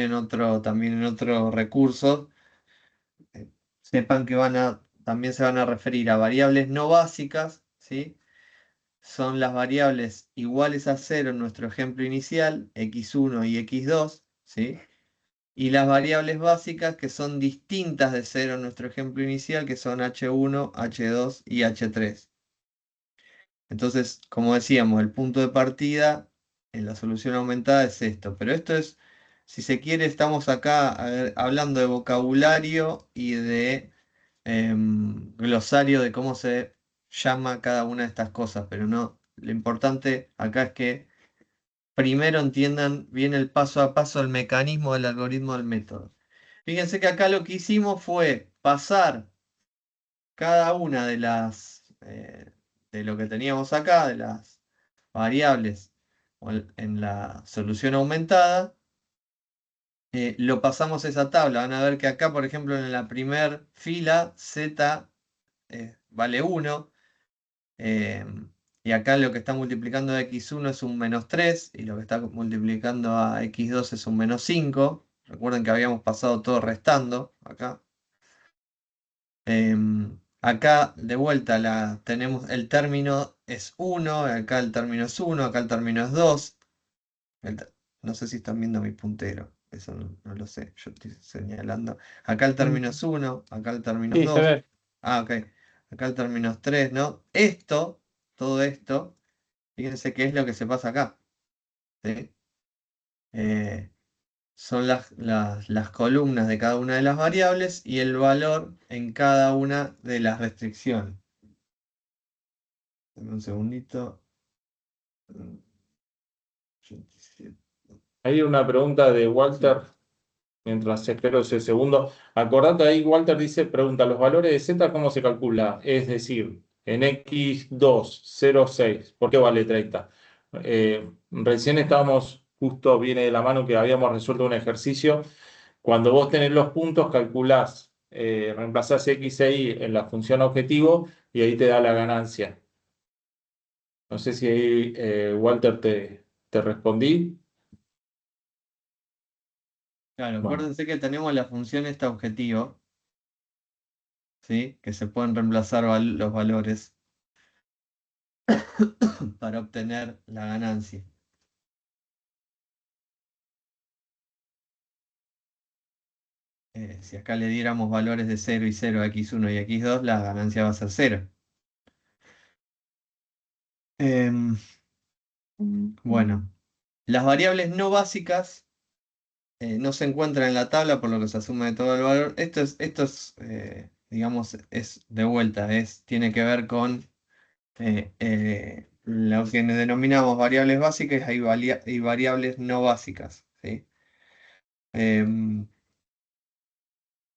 también en otro recurso, sepan que también se van a referir a variables no básicas, ¿sí? Son las variables iguales a 0 en nuestro ejemplo inicial, x1 y x2, ¿sí? Y las variables básicas que son distintas de 0 en nuestro ejemplo inicial, que son h1, h2 y h3. Entonces, como decíamos, el punto de partida en la solución aumentada es esto. Pero esto es, si se quiere, estamos acá hablando de vocabulario y de glosario de cómo se llama cada una de estas cosas. Pero no, lo importante acá es que primero entiendan bien el paso a paso, el mecanismo del algoritmo del método. Fíjense que acá lo que hicimos fue pasar cada una de lo que teníamos acá, de las variables en la solución aumentada, lo pasamos a esa tabla. Van a ver que acá, por ejemplo, en la primera fila, z vale 1. Y acá lo que está multiplicando a x1 es un -3 y lo que está multiplicando a x2 es un -5. Recuerden que habíamos pasado todo restando acá. Acá de vuelta tenemos el término es 1, acá el término es 1, acá el término es 2. No sé si están viendo mi puntero, eso no lo sé, yo estoy señalando. Acá el término es 1, acá el término es Sí, se 2. ve. Ok. Acá el término es 3, ¿no? Todo esto, fíjense qué es lo que se pasa acá, ¿sí? Son las columnas de cada una de las variables y el valor en cada una de las restricciones. Dame un segundito. 87. Hay una pregunta de Walter, mientras espero ese segundo. Acordate ahí, Walter dice, pregunta, ¿los valores de Z cómo se calcula? Es decir, en x2, 0, 6, ¿por qué vale 30? Recién estábamos, justo viene de la mano que habíamos resuelto un ejercicio. Cuando vos tenés los puntos, calculás, reemplazás x e y en la función objetivo y ahí te da la ganancia. No sé si ahí, Walter, te respondí. Claro, Bueno. acuérdense que tenemos la función esta objetivo, ¿sí? Que se pueden reemplazar los valores para obtener la ganancia. Si acá le diéramos valores de 0 y 0 a x1 y x2, la ganancia va a ser 0. Bueno, las variables no básicas no se encuentran en la tabla, por lo que se asume de todo el valor. Esto es digamos, es de vuelta, tiene que ver con lo que denominamos variables básicas y variables no básicas, ¿sí?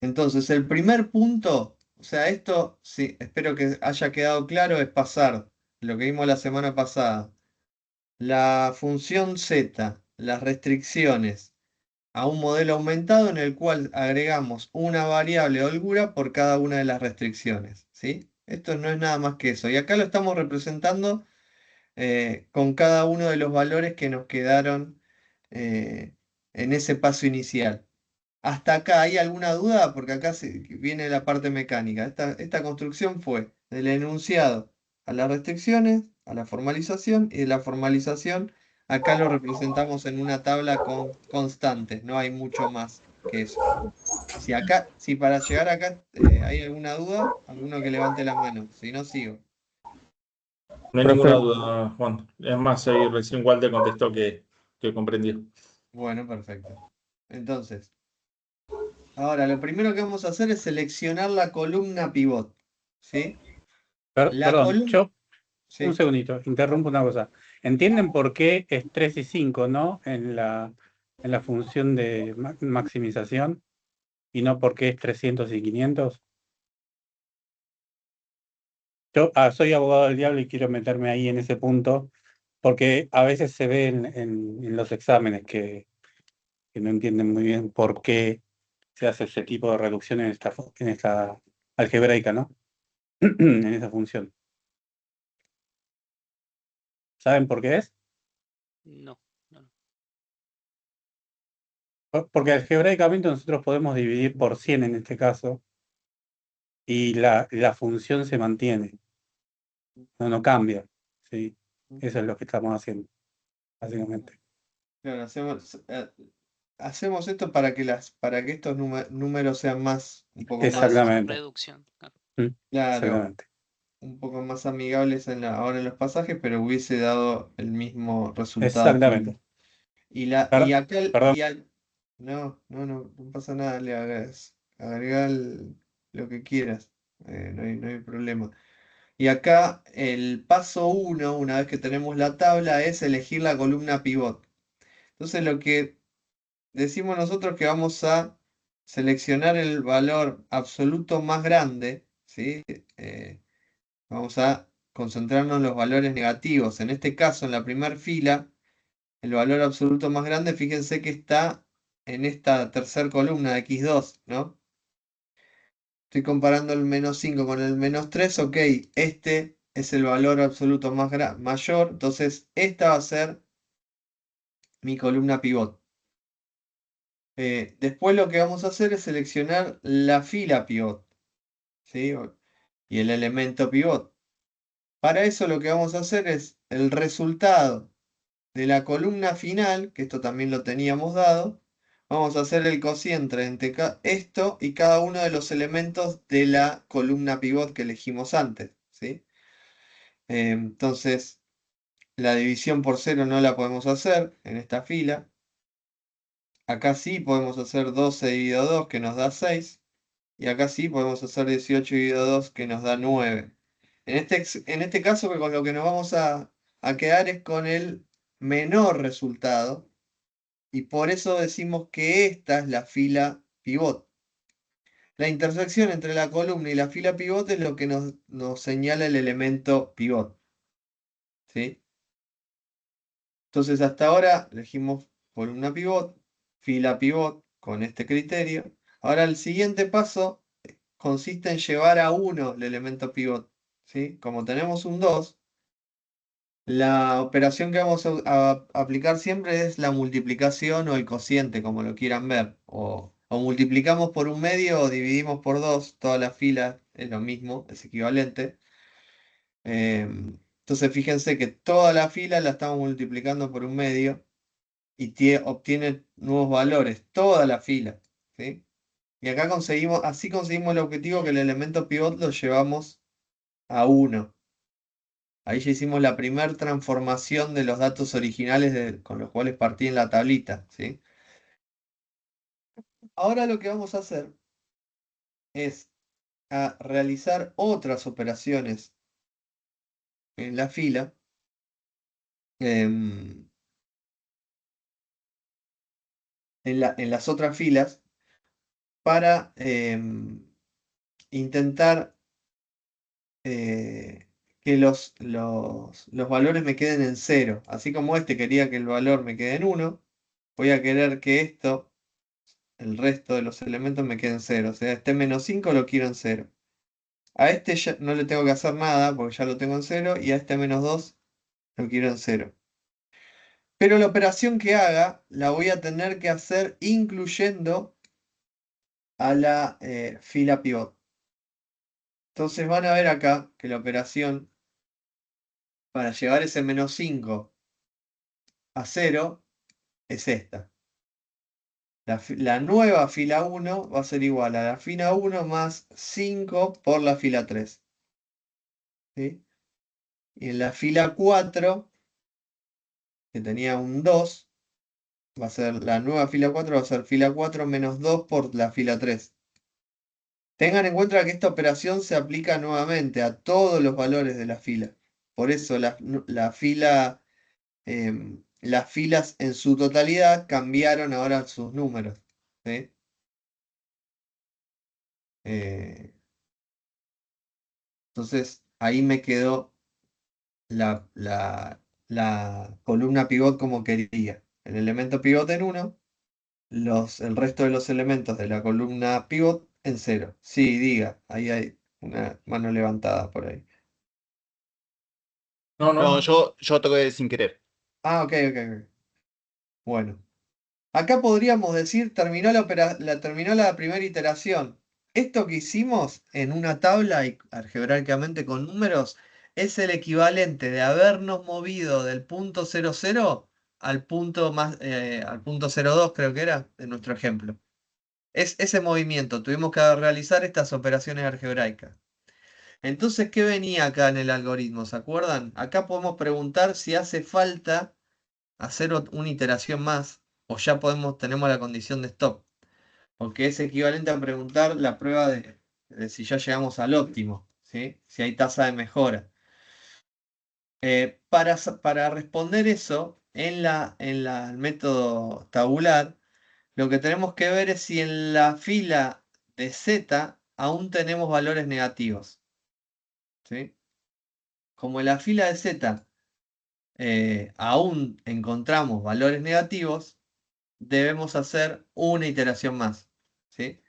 Entonces, el primer punto, o sea, esto, sí, espero que haya quedado claro, es pasar lo que vimos la semana pasada, la función z, las restricciones, a un modelo aumentado en el cual agregamos una variable holgura por cada una de las restricciones, ¿sí? Esto no es nada más que eso. Y acá lo estamos representando con cada uno de los valores que nos quedaron en ese paso inicial. ¿Hasta acá hay alguna duda? Porque acá viene la parte mecánica. Esta construcción fue del enunciado a las restricciones, a la formalización, y de la formalización acá lo representamos en una tabla con constantes, no hay mucho más que eso. Si para llegar acá hay alguna duda, alguno que levante la mano, si no sigo. No hay Profe, ninguna duda, Juan. Es más, ahí recién Walter contestó que comprendió. Bueno, perfecto. Entonces, ahora lo primero que vamos a hacer es seleccionar la columna pivot, ¿sí? La perdón, columna, yo un sí. segundito, interrumpo una cosa. ¿Entienden por qué es 3 y 5, no? En la función de maximización y no por qué es 300 y 500. Yo soy abogado del diablo y quiero meterme ahí en ese punto, porque a veces se ve en los exámenes que no entienden muy bien por qué se hace ese tipo de reducción en esta algebraica, ¿no? En esa función. ¿Saben por qué es? No, no, no. Porque algebraicamente nosotros podemos dividir por 100 en este caso y la función se mantiene, no cambia, ¿sí? Eso es lo que estamos haciendo, básicamente. Claro, hacemos esto para que estos números sean un poco más, Exactamente. Reducción. Claro. claro, Exactamente. un poco más amigables ahora en los pasajes, pero hubiese dado el mismo resultado Exactamente. final. Y acá, Perdón. no pasa nada, le agrega lo que quieras, no hay problema. Y acá el paso 1, una vez que tenemos la tabla, es elegir la columna pivot. Entonces lo que decimos nosotros que vamos a seleccionar el valor absoluto más grande, ¿sí? Vamos a concentrarnos en los valores negativos. En este caso, en la primera fila, el valor absoluto más grande, fíjense que está en esta tercera columna de x2, ¿no? Estoy comparando el -5 con el -3, ok, este es el valor absoluto mayor, entonces esta va a ser mi columna pivot. Después lo que vamos a hacer es seleccionar la fila pivot, ¿sí? Y el elemento pivot. Para eso lo que vamos a hacer es el resultado de la columna final, que esto también lo teníamos dado, vamos a hacer el cociente entre esto y cada uno de los elementos de la columna pivot que elegimos antes, ¿sí? Entonces, la división por 0 no la podemos hacer en esta fila. Acá sí podemos hacer 12 dividido 2, que nos da 6. Y acá sí podemos hacer 18 dividido 2, que nos da 9. En este caso, con lo que nos vamos a quedar es con el menor resultado. Y por eso decimos que esta es la fila pivot. La intersección entre la columna y la fila pivot es lo que nos señala el elemento pivot, ¿sí? Entonces hasta ahora elegimos columna pivot, fila pivot con este criterio. Ahora el siguiente paso consiste en llevar a 1 el elemento pivot, ¿sí? Como tenemos un 2, la operación que vamos a aplicar siempre es la multiplicación o el cociente, como lo quieran ver. O multiplicamos por un medio o dividimos por 2, toda la fila es lo mismo, es equivalente. Entonces fíjense que toda la fila la estamos multiplicando por un medio y obtiene nuevos valores, toda la fila, ¿sí? Y acá así conseguimos el objetivo, que el elemento pivot lo llevamos a 1. Ahí ya hicimos la primera transformación de los datos originales con los cuales partí en la tablita, ¿sí? Ahora lo que vamos a hacer es realizar otras operaciones en la fila. En las otras filas para intentar que los valores me queden en 0. Así como este quería que el valor me quede en 1, voy a querer que el resto de los elementos me queden 0. O sea, este menos 5 lo quiero en 0. A este ya no le tengo que hacer nada porque ya lo tengo en 0. Y a este menos 2 lo quiero en 0. Pero la operación que haga la voy a tener que hacer incluyendo a la fila pivot. Entonces van a ver acá que la operación para llevar ese menos 5 a 0 es esta. La nueva fila 1 va a ser igual a la fila 1 más 5 por la fila 3. ¿Sí? Y en la fila 4, que tenía un 2, va a ser la nueva fila 4, va a ser fila 4 menos 2 por la fila 3. Tengan en cuenta que esta operación se aplica nuevamente a todos los valores de la fila. Por eso la fila, las filas en su totalidad cambiaron ahora sus números. ¿Sí? Entonces ahí me quedó la columna pivot como quería. El elemento pivot en 1, el resto de los elementos de la columna pivot en 0. Sí, diga, ahí hay una mano levantada por ahí. No, No, no. yo toqué sin querer. Ah, ok, ok. Bueno. Acá podríamos decir, terminó terminó la primera iteración. Esto que hicimos en una tabla y algebraicamente con números es el equivalente de habernos movido del punto 00 al punto al punto 02, creo que era, de nuestro ejemplo. Es ese movimiento, tuvimos que realizar estas operaciones algebraicas. Entonces, ¿qué venía acá en el algoritmo? ¿Se acuerdan? Acá podemos preguntar si hace falta hacer una iteración más o ya tenemos la condición de stop. Porque es equivalente a preguntar la prueba de si ya llegamos al óptimo, ¿sí? Si hay tasa de mejora. Para responder eso, el método tabular, lo que tenemos que ver es si en la fila de Z aún tenemos valores negativos. ¿Sí? Como en la fila de Z aún encontramos valores negativos, debemos hacer una iteración más. ¿Sí?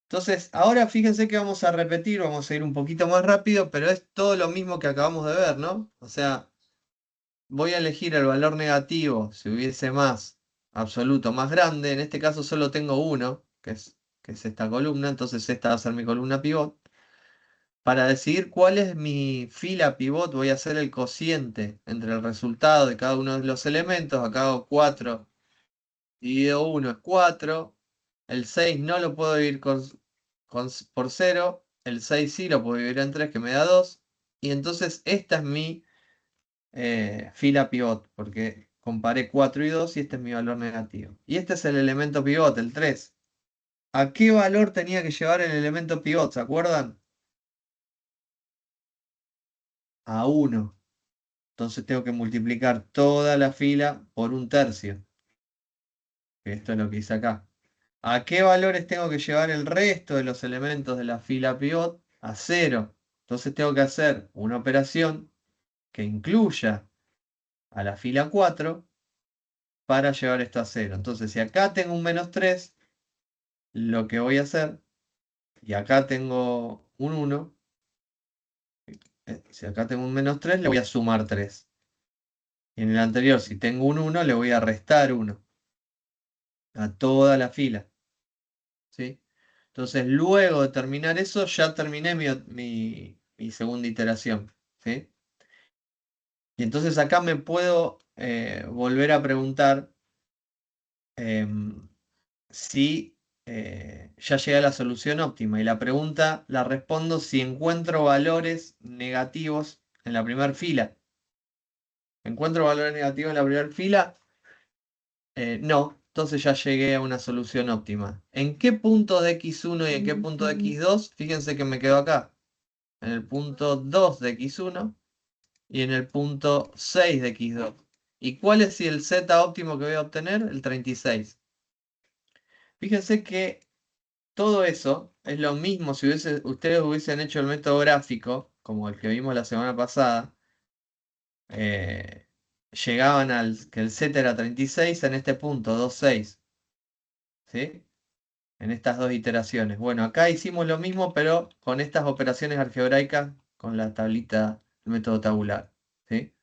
Entonces, ahora fíjense que vamos a repetir, vamos a ir un poquito más rápido, pero es todo lo mismo que acabamos de ver, ¿no? O sea, voy a elegir el valor negativo si hubiese más absoluto más grande. En este caso solo tengo uno, que es esta columna, entonces esta va a ser mi columna pivot. Para decidir cuál es mi fila pivot, voy a hacer el cociente entre el resultado de cada uno de los elementos. Acá hago 4 dividido 1 es 4. El 6 no lo puedo dividir por 0. El 6 sí lo puedo dividir en 3, que me da 2. Y entonces esta es mi fila pivot, porque comparé 4 y 2 y este es mi valor negativo. Y este es el elemento pivot, el 3. ¿A qué valor tenía que llevar el elemento pivot? ¿Se acuerdan? A 1. Entonces tengo que multiplicar toda la fila por 1/3. Esto es lo que hice acá. ¿A qué valores tengo que llevar el resto de los elementos de la fila pivot? A 0. Entonces tengo que hacer una operación que incluya a la fila 4 para llevar esto a 0. Entonces, si acá tengo un menos 3, lo que voy a hacer, y acá tengo un 1, si acá tengo un menos 3, le voy a sumar 3. Y en el anterior, si tengo un 1, le voy a restar 1 a toda la fila. ¿Sí? Entonces, luego de terminar eso, ya terminé mi segunda iteración. ¿Sí? Y entonces acá me puedo volver a preguntar si ya llegué a la solución óptima. Y la pregunta la respondo si encuentro valores negativos en la primera fila. ¿Encuentro valores negativos en la primera fila? No, entonces ya llegué a una solución óptima. ¿En qué punto de x1 y en qué punto de x2? Fíjense que me quedo acá. En el punto 2 de x1 y en el punto 6 de x2. ¿Y cuál es el z óptimo que voy a obtener? El 36. Fíjense que todo eso es lo mismo si ustedes hubiesen hecho el método gráfico, como el que vimos la semana pasada. Llegaban al que el z era 36 en este punto, 2,6. ¿Sí? En estas dos iteraciones. Bueno, acá hicimos lo mismo, pero con estas operaciones algebraicas, con la tablita, el método tabular. ¿Sí?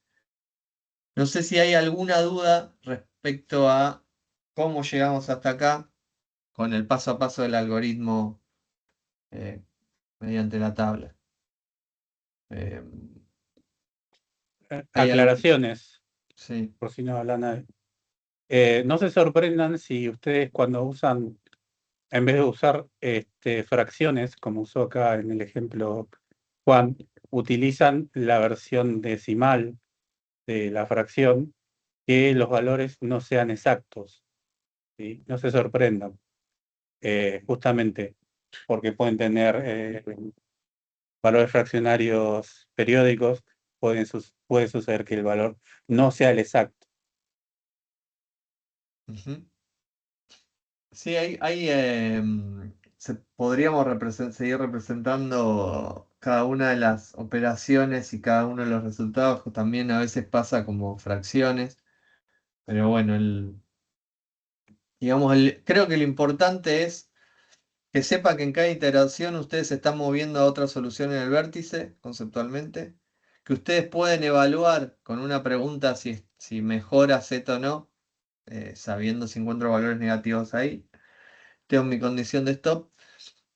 No sé si hay alguna duda respecto a cómo llegamos hasta acá con el paso a paso del algoritmo mediante la tabla. Eh, ¿hay algún- Aclaraciones, Sí. por si no habla nadie. No se sorprendan si ustedes cuando usan, en vez de usar fracciones, como usó acá en el ejemplo Juan, utilizan la versión decimal de la fracción, que los valores no sean exactos, ¿sí? No se sorprendan, justamente porque pueden tener valores fraccionarios periódicos, puede suceder que el valor no sea el exacto. Ujú. Sí, podríamos seguir representando cada una de las operaciones y cada uno de los resultados. También a veces pasa como fracciones. Pero bueno, digamos, creo que lo importante es que sepa que en cada iteración ustedes se están moviendo a otra solución en el vértice, conceptualmente. Que ustedes pueden evaluar con una pregunta si mejora Z o no, sabiendo si encuentro valores negativos ahí. Tengo mi condición de stop.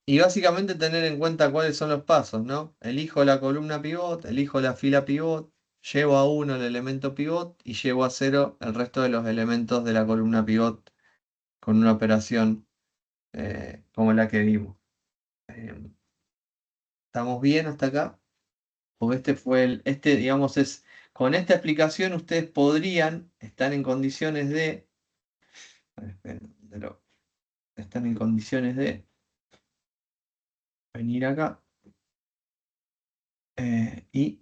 Y básicamente tener en cuenta cuáles son los pasos, ¿no? Elijo la columna pivot, elijo la fila pivot, llevo a 1 el elemento pivot y llevo a 0 el resto de los elementos de la columna pivot con una operación como la que vimos. ¿Estamos bien hasta acá? Porque digamos, con esta explicación ustedes podrían estar en condiciones de, a ver, esperen, están en condiciones de venir acá y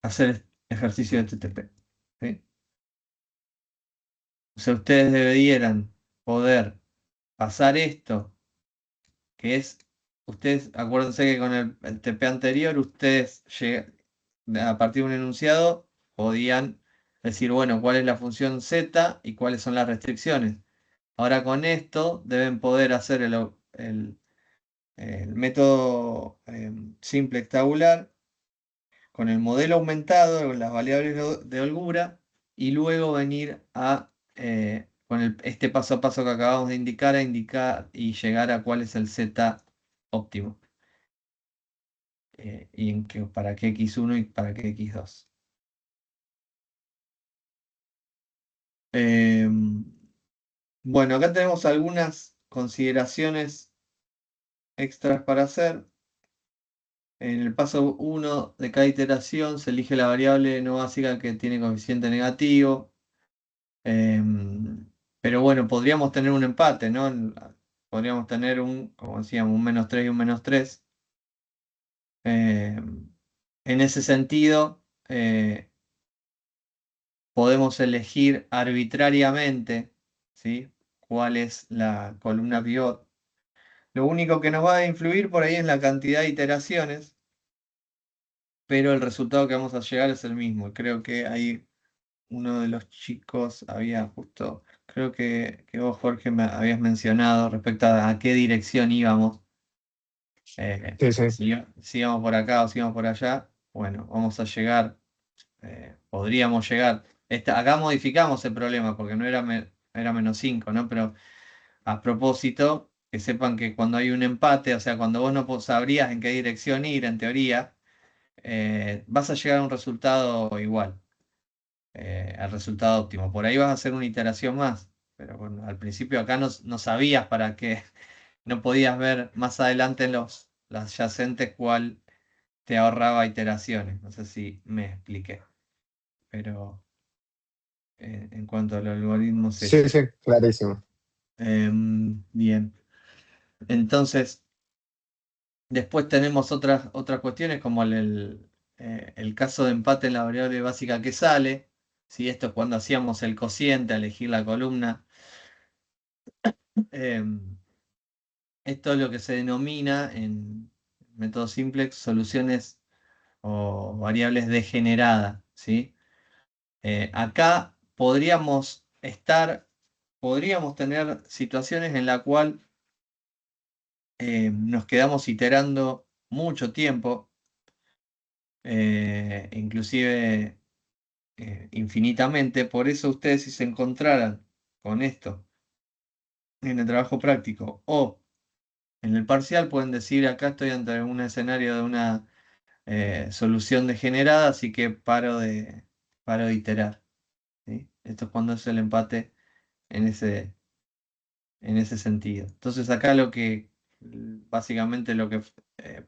hacer ejercicio de TTP. ¿Sí? O sea, ustedes deberían poder pasar esto, que es, ustedes, acuérdense que con el TP anterior, ustedes a partir de un enunciado podían decir, bueno, cuál es la función z y cuáles son las restricciones. Ahora con esto deben poder hacer el método simplex tabular con el modelo aumentado, con las variables de holgura, y luego venir con este paso a paso que acabamos de indicar, a indicar y llegar a cuál es el z óptimo. Y para qué x1 y para qué x2. Bueno, acá tenemos algunas consideraciones extras para hacer. En el paso 1 de cada iteración se elige la variable no básica que tiene coeficiente negativo. Pero bueno, podríamos tener un empate, ¿no? Podríamos tener como decíamos, un -3 y un -3. En ese sentido, podemos elegir arbitrariamente, ¿sí? Cuál es la columna pivot. Lo único que nos va a influir por ahí es la cantidad de iteraciones, pero el resultado que vamos a llegar es el mismo. Creo que ahí uno de los chicos había justo, creo que vos, Jorge, me habías mencionado respecto a qué dirección íbamos. Sí, sí. Si íbamos por acá o si íbamos por allá, bueno, vamos a llegar, podríamos llegar. Acá modificamos el problema porque no era, era -5, ¿no? Pero a propósito, que sepan que cuando hay un empate, o sea, cuando vos no sabrías en qué dirección ir, en teoría, vas a llegar a un resultado igual. el resultado óptimo. Por ahí vas a hacer una iteración más, pero bueno, al principio acá no sabías para qué, no podías ver más adelante en las adyacentes cuál te ahorraba iteraciones. No sé si me expliqué, pero en cuanto al algoritmo es Sí, eso. sí, clarísimo. Bien. Entonces, después tenemos otras cuestiones como el caso de empate en la variable básica que sale. ¿Sí? Esto es cuando hacíamos el cociente, elegir la columna. Esto es lo que se denomina en método simplex soluciones o variables degeneradas. ¿Sí? Acá podríamos tener situaciones en la cual nos quedamos iterando mucho tiempo, inclusive infinitamente. Por eso ustedes, si se encontraran con esto en el trabajo práctico o en el parcial, pueden decir: acá estoy ante un escenario de una solución degenerada, así que paro de iterar. ¿Sí? Esto es cuando es el empate en ese sentido. Entonces acá básicamente lo que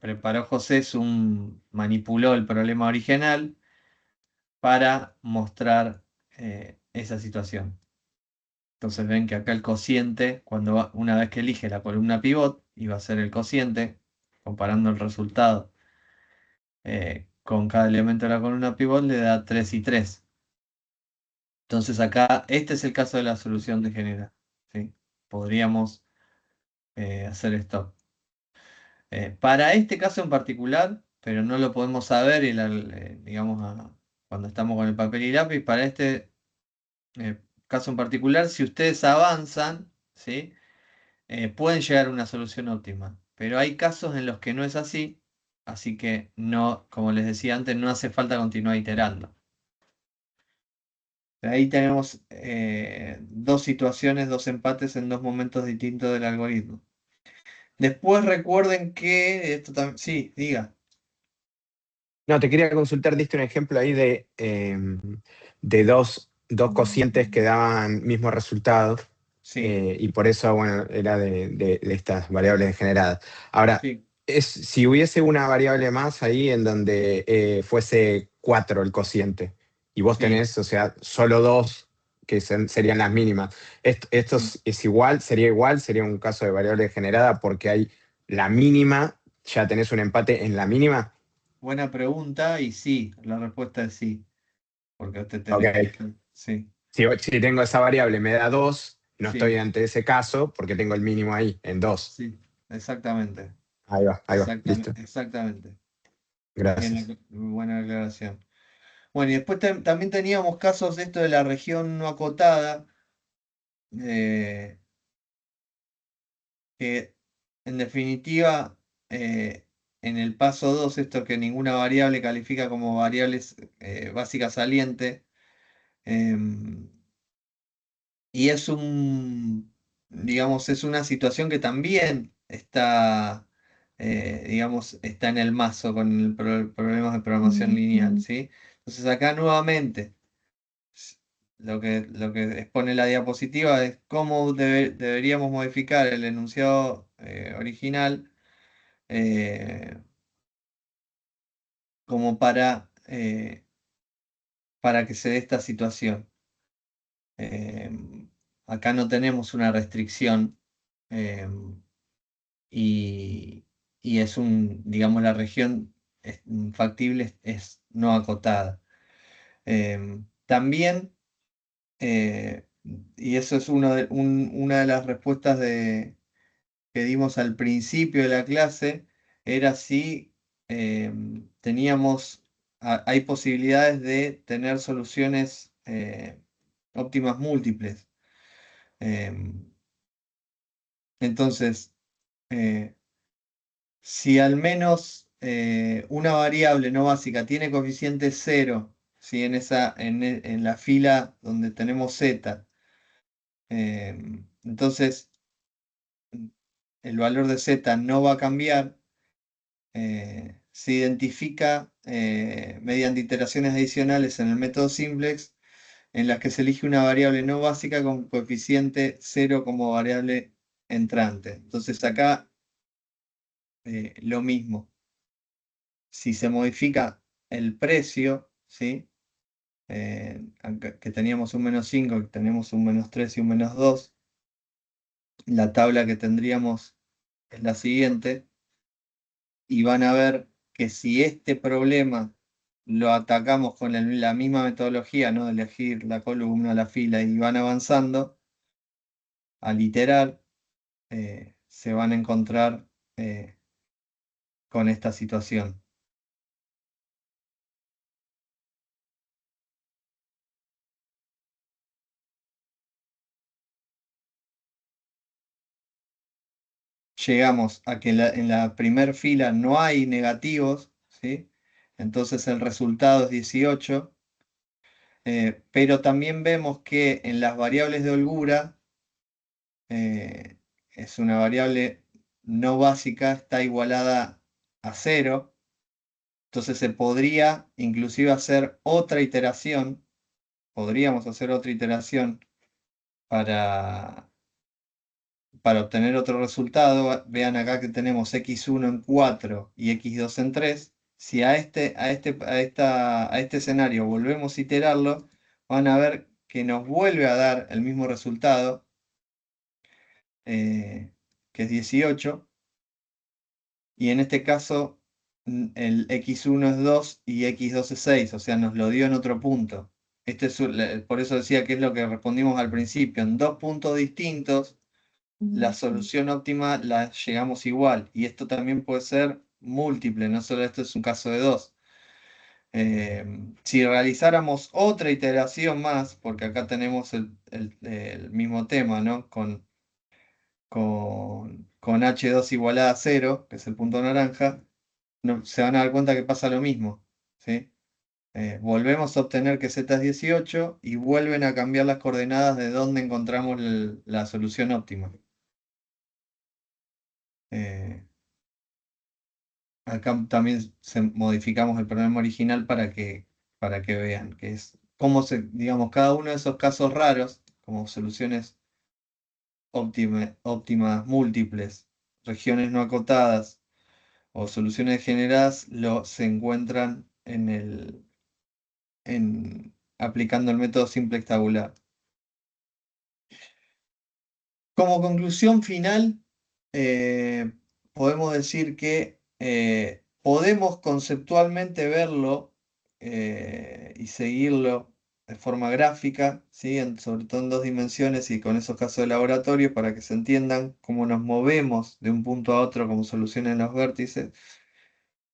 preparó José manipuló el problema original para mostrar esa situación. Entonces ven que acá el cociente, una vez que elige la columna pivot, y va a ser el cociente, comparando el resultado con cada elemento de la columna pivot, le da 3 y 3. Entonces acá, este es el caso de la solución degenerada. ¿Sí? Podríamos hacer esto. Para este caso en particular, pero no lo podemos saber, digamos, cuando estamos con el papel y lápiz, para este caso en particular, si ustedes avanzan, ¿sí? Pueden llegar a una solución óptima, pero hay casos en los que no es así que no, como les decía antes, no hace falta continuar iterando. Ahí tenemos dos situaciones, dos empates en dos momentos distintos del algoritmo. Después recuerden que esto también, sí, diga. No, te quería consultar, diste un ejemplo ahí de dos cocientes que daban mismo resultado, Sí, y por eso, bueno, era de estas variables degeneradas. Ahora, sí, si hubiese una variable más ahí en donde fuese 4 el cociente, y vos sí, tenés, o sea, solo dos que serían las mínimas, ¿esto sí. es igual? ¿Sería un caso de variable degenerada porque hay la mínima, ya tenés un empate en la mínima? Buena pregunta, y sí, la respuesta es sí, porque usted tenés que Ok. elegir. Sí, Si tengo esa variable, me da 2, no estoy sí, ante ese caso porque tengo el mínimo ahí, en 2. sí, exactamente, Ahí va, listo. exactamente. Gracias. Bien, buena aclaración. Bueno, y después también teníamos casos de esto de la región no acotada, eh, que en definitiva, en el paso 2, esto que ninguna variable califica como variables básicas saliente, em, y digamos, es una situación que también está, digamos, está en el mazo con problemas de programación lineal, ¿sí? Entonces acá nuevamente, lo que expone la diapositiva es cómo deberíamos modificar el enunciado original como para que se dé esta situación. Acá no tenemos una restricción, y, digamos, la región factible es no acotada. También, y eso es una de las respuestas que dimos al principio de la clase, era si hay posibilidades de tener soluciones óptimas múltiples. Entonces, eh, si al menos una variable no básica tiene coeficiente 0, si en la fila donde tenemos z, entonces el valor de z no va a cambiar. Se identifica mediante iteraciones adicionales en el método simplex en las que se elige una variable no básica con coeficiente 0 como variable entrante. Entonces acá lo mismo. Si se modifica el precio, ¿sí? Que teníamos un -5, que tenemos un -3 y un -2, la tabla que tendríamos es la siguiente, y van a ver que si este problema lo atacamos con la misma metodología, ¿no? De elegir la columna, la fila, y van avanzando, al iterar, se van a encontrar con esta situación. Llegamos a que en la primer fila no hay negativos, ¿sí? Entonces el resultado es 18, pero también vemos que en las variables de holgura, es una variable no básica, está igualada a 0, entonces se podría inclusive hacer otra iteración, podríamos hacer otra iteración para obtener otro resultado. Vean acá que tenemos x1 en 4 y x2 en 3. Si a este escenario volvemos a iterarlo, van a ver que nos vuelve a dar el mismo resultado, que es 18. Y en este caso el x1 es 2 y x2 es 6, o sea, nos lo dio en otro punto. Por eso decía que es lo que respondimos al principio, en dos puntos distintos la solución óptima la llegamos igual. Y esto también puede ser múltiple, no solo esto es un caso de 2. Si realizáramos otra iteración más, porque acá tenemos el mismo tema, ¿no? Con H2 igualada a 0, que es el punto naranja, se van a dar cuenta que pasa lo mismo, ¿sí? Volvemos a obtener que z es 18 y vuelven a cambiar las coordenadas de donde encontramos la solución óptima. Acá también modificamos el problema original para que vean que es cómo digamos, cada uno de esos casos raros, como soluciones óptimas múltiples, regiones no acotadas o soluciones generadas, se encuentran aplicando el método simplex tabular. Como conclusión final, podemos decir que podemos conceptualmente verlo y seguirlo de forma gráfica, ¿sí? Sobre todo en 2 dimensiones y con esos casos de laboratorio, para que se entiendan cómo nos movemos de un punto a otro como soluciones en los vértices.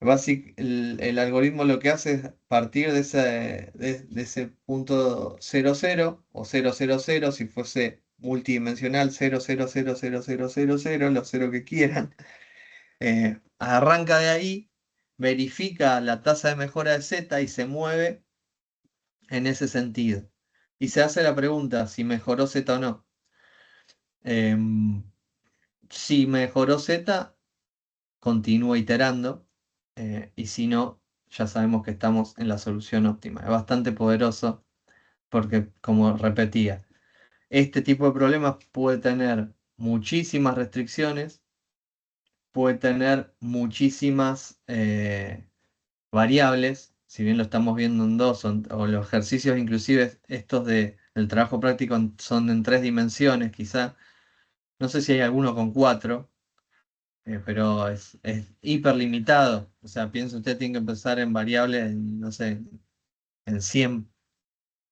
El algoritmo lo que hace es partir de ese punto 0, 0 o 0, 0, 0, si fuese multidimensional 0, 0, 0, 0, 0, 0, 0, los 0 que quieran. Arranca de ahí, verifica la tasa de mejora de z y se mueve en ese sentido. Y se hace la pregunta si mejoró z o no. Si mejoró z, continúa iterando. Y si no, ya sabemos que estamos en la solución óptima. Es bastante poderoso porque, como repetía, este tipo de problemas puede tener muchísimas restricciones, puede tener muchísimas variables, si bien lo estamos viendo en 2 o los ejercicios inclusive estos del trabajo práctico son en 3 dimensiones quizá. No sé si hay alguno con 4. Pero es hiper limitado. O sea, piensa usted, tiene que empezar en variables, no sé, en 100,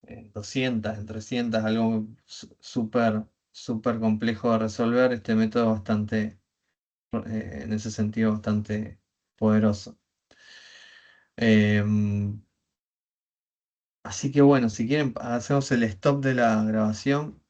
en 200, en 300, algo súper, súper complejo de resolver. Este método es bastante, en ese sentido, bastante poderoso. Así que bueno, si quieren, hacemos el stop de la grabación.